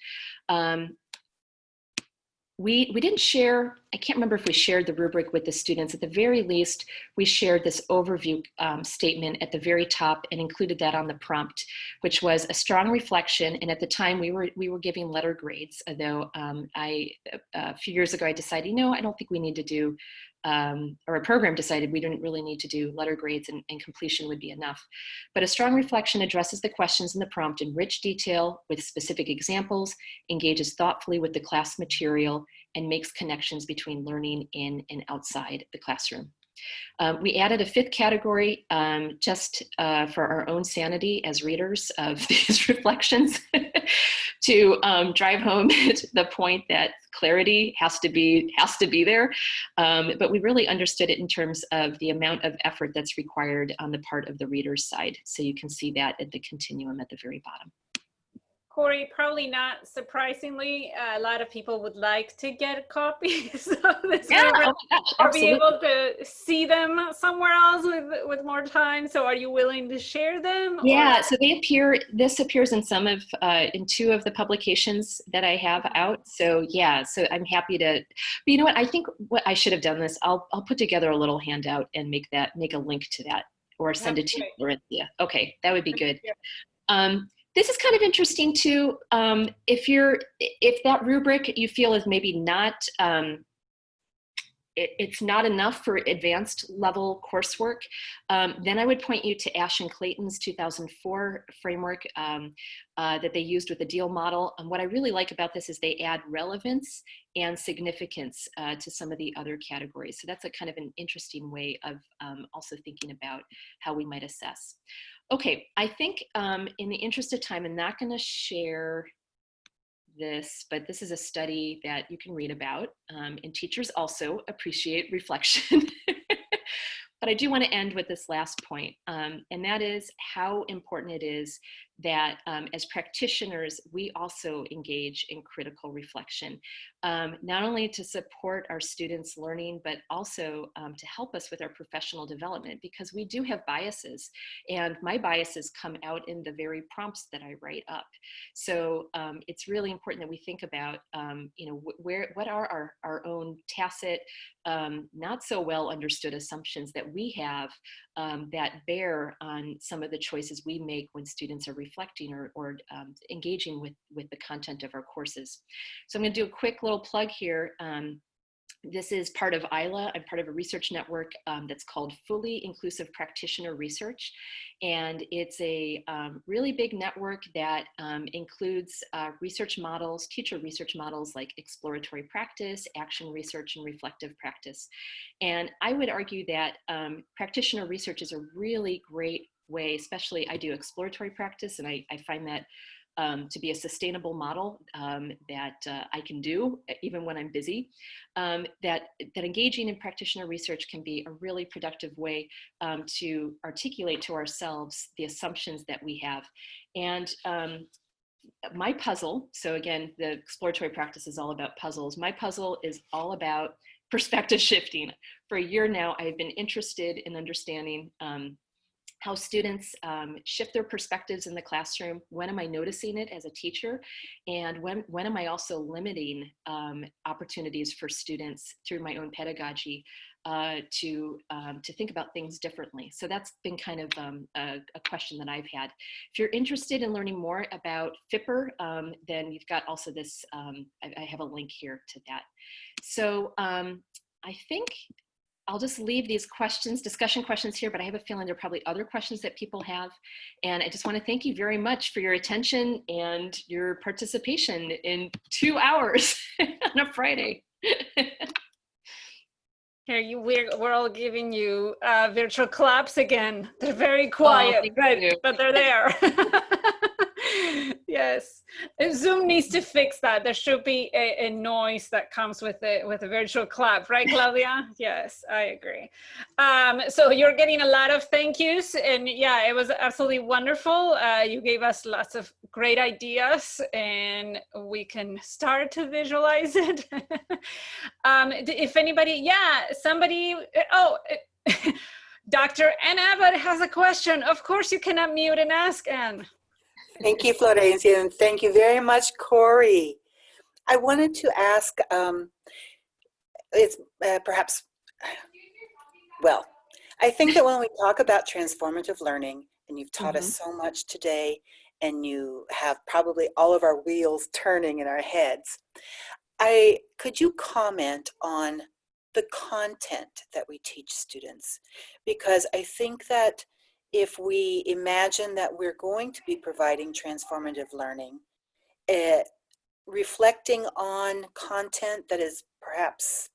We didn't share, I can't remember if we shared the rubric with the students. At the very least, we shared this overview statement at the very top and included that on the prompt, which was a strong reflection. And at the time we were giving letter grades, although a few years ago I decided, no, I don't think we need to do or a program decided we didn't really need to do letter grades and completion would be enough. But a strong reflection addresses the questions in the prompt in rich detail with specific examples, engages thoughtfully with the class material, and makes connections between learning in and outside the classroom. We added a fifth category just for our own sanity as readers of these reflections to drive home the point that clarity has to be there. But we really understood it in terms of the amount of effort that's required on the part of the reader's side. So you can see that at the continuum at the very bottom. Cori, probably not surprisingly, a lot of people would like to get copies of this rubric, or be able to see them somewhere else with more time. So are you willing to share them? Yeah, so this appears in in 2 of the publications that I have out. So yeah, so I'm happy to, but you know what, I think what I should have done this, I'll put together a little handout and make a link to that, or send it to you, Laurentia. Okay, that would be good. This is kind of interesting too. If that rubric you feel is maybe not, it's not enough for advanced level coursework, then I would point you to Ash and Clayton's 2004 framework that they used with the deal model. And what I really like about this is they add relevance and significance to some of the other categories. So that's a kind of an interesting way of also thinking about how we might assess. Okay, I think in the interest of time, I'm not going to share this, but this is a study that you can read about, and teachers also appreciate reflection. But I do want to end with this last point, and that is how important it is that as practitioners, we also engage in critical reflection, not only to support our students' learning, but also to help us with our professional development, because we do have biases, and my biases come out in the very prompts that I write up. So it's really important that we think about, what are our own tacit, not so well understood assumptions that we have that bear on some of the choices we make when students are reflecting or engaging with the content of our courses. So I'm going to do a quick little plug here. This is part of ILA. I'm part of a research network that's called Fully Inclusive Practitioner Research. And it's a really big network that includes research models, teacher research models like exploratory practice, action research, and reflective practice. And I would argue that practitioner research is a really great way, especially I do exploratory practice, and I find that to be a sustainable model that I can do even when I'm busy, that engaging in practitioner research can be a really productive way to articulate to ourselves the assumptions that we have. And my puzzle, so again, the exploratory practice is all about puzzles. My puzzle is all about perspective shifting. For a year now, I've been interested in understanding how students shift their perspectives in the classroom. When am I noticing it as a teacher? And when am I also limiting opportunities for students through my own pedagogy to think about things differently? So that's been kind of a question that I've had. If you're interested in learning more about FIPR, then you've got also this, I have a link here to that. So I think I'll just leave these discussion questions here, but I have a feeling there are probably other questions that people have. And I just want to thank you very much for your attention and your participation in 2 hours on a Friday. Here, we're all giving you virtual claps again. They're very quiet, but they're there. Yes, Zoom needs to fix that. There should be a noise that comes with a virtual clap, right, Claudia? Yes, I agree. So you're getting a lot of thank yous, and yeah, it was absolutely wonderful. You gave us lots of great ideas, and we can start to visualize it. If anybody, somebody, Dr. Ann Abbott has a question. Of course, you can unmute and ask, Ann. Thank you, Florencia, and thank you very much, Cori. I wanted to ask, I think that when we talk about transformative learning, and you've taught us so much today, and you have probably all of our wheels turning in our heads, could you comment on the content that we teach students, because I think that if we imagine that we're going to be providing transformative learning, reflecting on content that is perhaps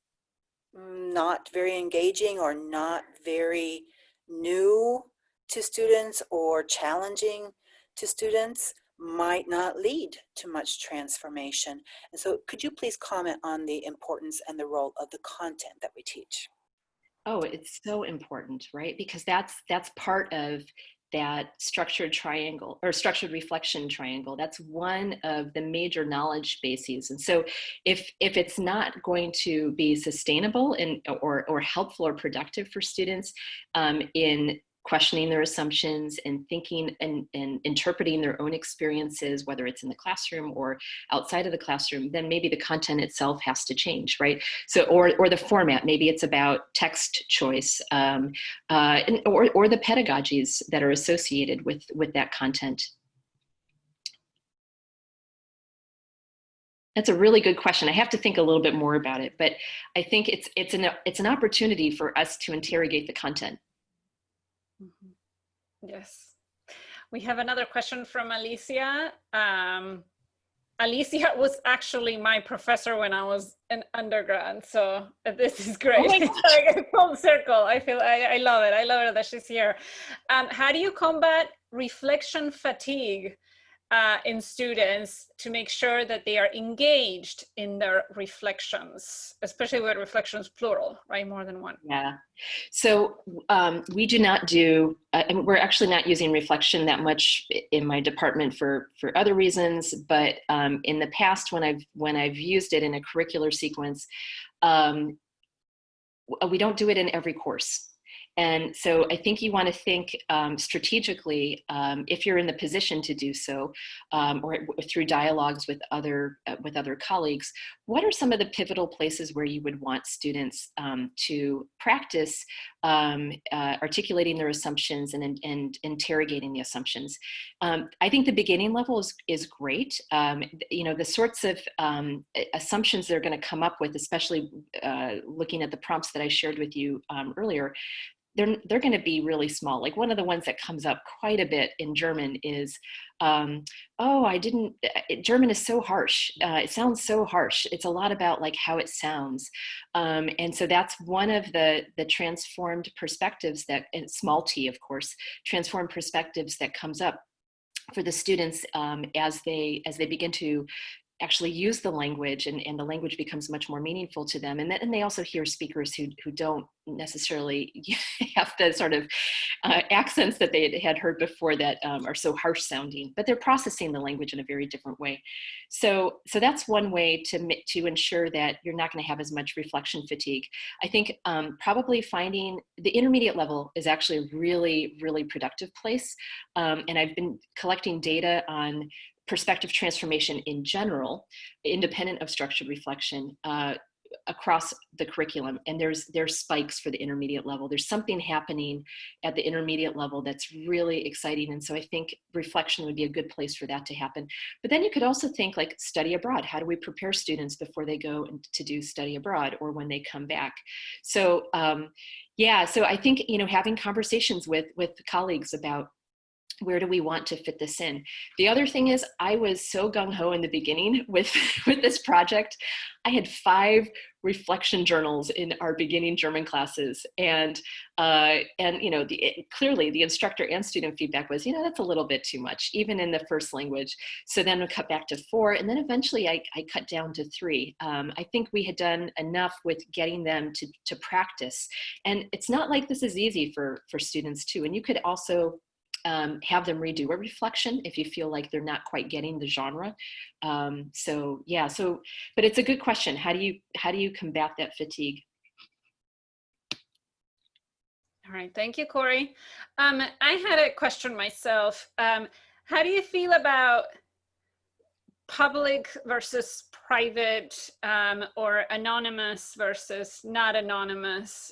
not very engaging or not very new to students or challenging to students might not lead to much transformation. And so could you please comment on the importance and the role of the content that we teach? Oh, it's so important, right? Because that's part of that structured triangle or structured reflection triangle. That's one of the major knowledge bases. And so if it's not going to be sustainable and or helpful or productive for students in questioning their assumptions and thinking and interpreting their own experiences, whether it's in the classroom or outside of the classroom, then maybe the content itself has to change, right? So, or the format, maybe it's about text choice, or the pedagogies that are associated with that content. That's a really good question. I have to think a little bit more about it, but I think it's an opportunity for us to interrogate the content. Yes. We have another question from Alicia. Alicia was actually my professor when I was an undergrad, so this is great. Oh, It's like a full circle. I love it. I love it that she's here. How do you combat reflection fatigue in students to make sure that they are engaged in their reflections, especially with reflections plural, right? More than one. Yeah. So we do not do, and we're actually not using reflection that much in my department for other reasons. But in the past, when I've used it in a curricular sequence, we don't do it in every course. And so I think you want to think strategically, if you're in the position to do so, or through dialogues with other colleagues, what are some of the pivotal places where you would want students to practice articulating their assumptions and interrogating the assumptions? I think the beginning level is great. You know, the sorts of assumptions they're going to come up with, especially looking at the prompts that I shared with you earlier, they're going to be really small. Like one of the ones that comes up quite a bit in German is, German is so harsh. It sounds so harsh. It's a lot about like how it sounds. And so that's one of the transformed perspectives that, and small t, of course, transformed perspectives that comes up for the students as they begin to actually use the language and the language becomes much more meaningful to them. And then they also hear speakers who don't necessarily have the sort of accents that they had heard before that are so harsh sounding, but they're processing the language in a very different way. So that's one way to ensure that you're not going to have as much reflection fatigue. I think probably finding the intermediate level is actually a really, really productive place. And I've been collecting data on perspective transformation in general, independent of structured reflection, across the curriculum. And there's spikes for the intermediate level. There's something happening at the intermediate level that's really exciting. And so I think reflection would be a good place for that to happen. But then you could also think like study abroad. How do we prepare students before they go to do study abroad or when they come back? So yeah, so I think, you know, having conversations with colleagues about where do we want to fit this in? The other thing is I was so gung-ho in the beginning with this project. I had 5 reflection journals in our beginning German classes. And you know, clearly the instructor and student feedback was, you know, that's a little bit too much, even in the first language. So then we cut back to 4. And then eventually I cut down to 3. I think we had done enough with getting them to practice. And it's not like this is easy for students too. And you could also have them redo a reflection if you feel like they're not quite getting the genre. So yeah, but it's a good question. How do you combat that fatigue? All right, thank you, Cori. I had a question myself. How do you feel about public versus private, or anonymous versus not anonymous?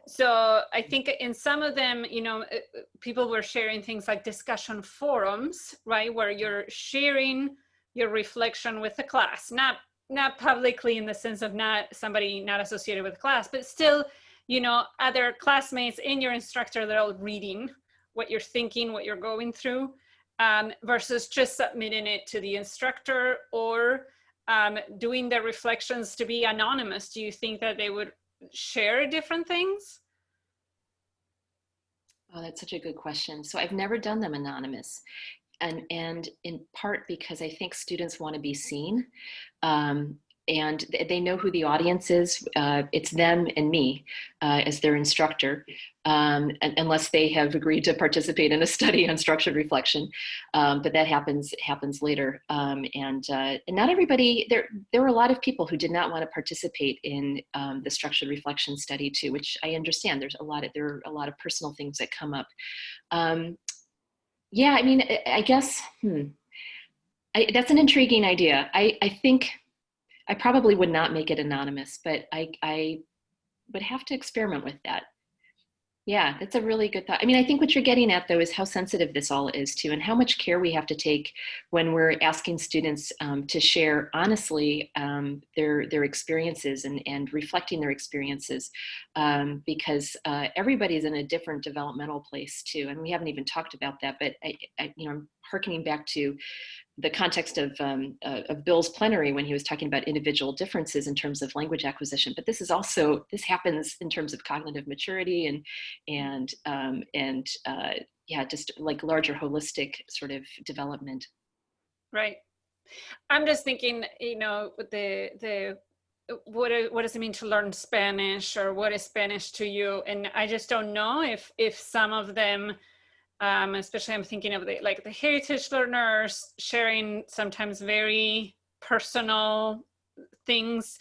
So I think in some of them, you know, people were sharing things like discussion forums, right? Where you're sharing your reflection with the class, not not publicly in the sense of not somebody not associated with class, but still, you know, other classmates in your instructor, they're all reading what you're thinking, what you're going through, versus just submitting it to the instructor or doing the reflections to be anonymous. Do you think that they would share different things? Oh, that's such a good question. So I've never done them anonymous. And in part because I think students want to be seen. And they know who the audience is. It's them and me as their instructor, unless they have agreed to participate in a study on structured reflection. But that happens later. And not everybody, there were a lot of people who did not want to participate in the structured reflection study too, which I understand. There are a lot of personal things that come up. Yeah, I mean, I guess, that's an intriguing idea. I think I probably would not make it anonymous, but I would have to experiment with that. Yeah, that's a really good thought. I mean, I think what you're getting at, though, is how sensitive this all is too, and how much care we have to take when we're asking students to share honestly their experiences and reflecting their experiences, because everybody's in a different developmental place too. And we haven't even talked about that, but I'm hearkening back to the context of Bill's plenary when he was talking about individual differences in terms of language acquisition. But this happens in terms of cognitive maturity and just like larger holistic sort of development. Right. I'm just thinking, you know, what does it mean to learn Spanish, or what is Spanish to you? And I just don't know if some of them, especially I'm thinking of the heritage learners sharing sometimes very personal things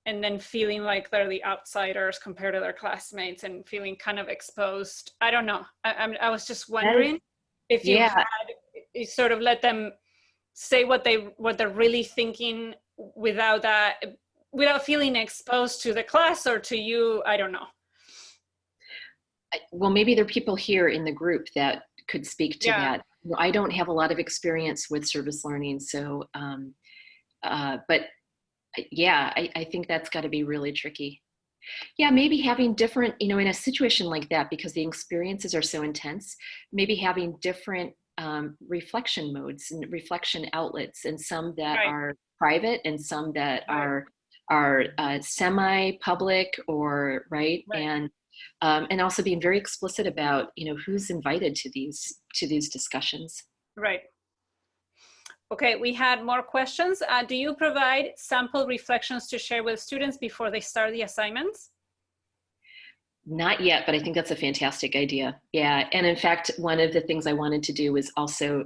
and then feeling like they're the outsiders compared to their classmates and feeling kind of exposed. I don't know. I was just wondering if you you sort of let them say what they're really thinking without feeling exposed to the class or to you. I don't know. Well, maybe there are people here in the group that could speak to that. I don't have a lot of experience with service learning, so, but yeah, I think that's got to be really tricky. Yeah, maybe having different, in a situation like that, because the experiences are so intense, maybe having different reflection modes and reflection outlets, and some that are private and some that are semi-public or and also being very explicit about who's invited to these discussions. Right. Okay, we had more questions. Do you provide sample reflections to share with students before they start the assignments? Not yet, but I think that's a fantastic idea. Yeah, and in fact, one of the things I wanted to do was also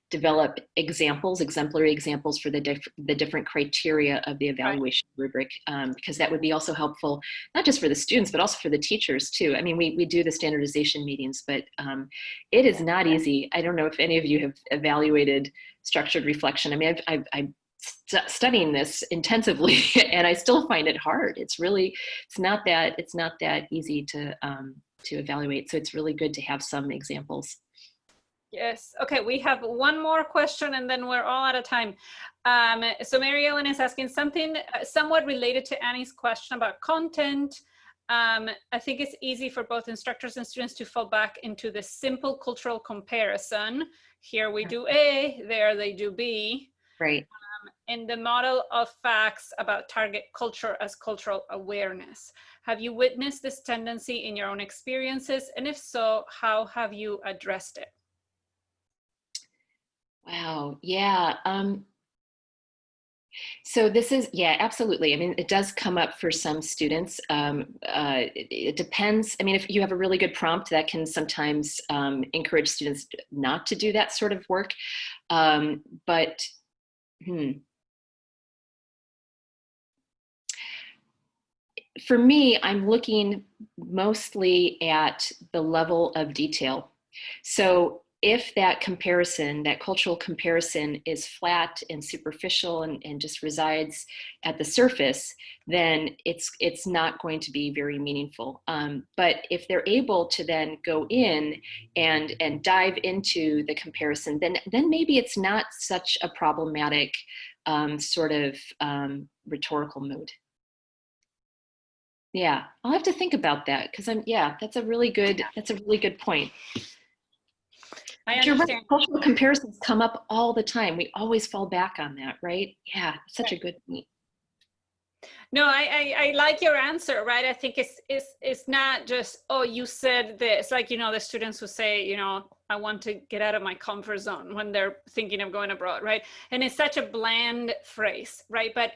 develop exemplary examples for the different criteria of the evaluation rubric, because that would be also helpful, not just for the students, but also for the teachers too. I mean, we do the standardization meetings, but it is not easy. I don't know if any of you have evaluated structured reflection. I mean, I'm studying this intensively and I still find it hard. It's not that easy to evaluate. So it's really good to have some examples. Yes. Okay, we have one more question and then we're all out of time. So Mary Ellen is asking something somewhat related to Annie's question about content. I think it's easy for both instructors and students to fall back into the simple cultural comparison. Here we do A, there they do B. Right. In the model of facts about target culture as cultural awareness. Have you witnessed this tendency in your own experiences? And if so, how have you addressed it? Wow. Yeah. So this is, absolutely. I mean, it does come up for some students. It depends. I mean, if you have a really good prompt, that can sometimes encourage students not to do that sort of work. For me, I'm looking mostly at the level of detail. So if that comparison, that cultural comparison, is flat and superficial and just resides at the surface, then it's not going to be very meaningful. But if they're able to then go in and dive into the comparison, then maybe it's not such a problematic sort of rhetorical mode. Yeah, I'll have to think about that, because that's a really good point. I You're right. understand. Cultural comparisons come up all the time. We always fall back on that, right? Yeah, such a good point. No, I like your answer, right? I think it's not just, oh, you said this. Like, the students who say, I want to get out of my comfort zone when they're thinking of going abroad, right? And it's such a bland phrase, right? But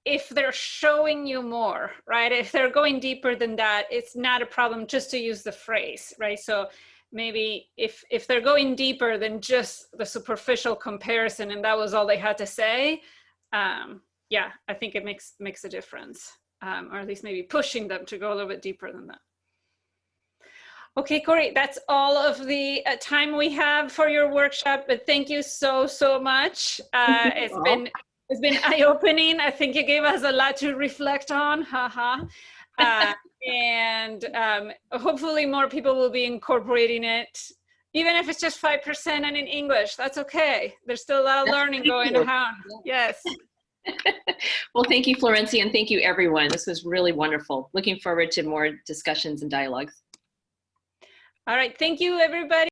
if they're showing you more, right? If they're going deeper than that, it's not a problem just to use the phrase, right? So maybe if they're going deeper than just the superficial comparison and that was all they had to say, yeah, I think it makes a difference, or at least maybe pushing them to go a little bit deeper than that. Okay, Cori, that's all of the time we have for your workshop, but thank you so much. It's been eye-opening. I think you gave us a lot to reflect on. And hopefully more people will be incorporating it, even if it's just 5% and in English. That's okay. There's still a lot of learning going on. Yes. Well, thank you, Florencia, and thank you, everyone. This was really wonderful. Looking forward to more discussions and dialogues. All right. Thank you, everybody.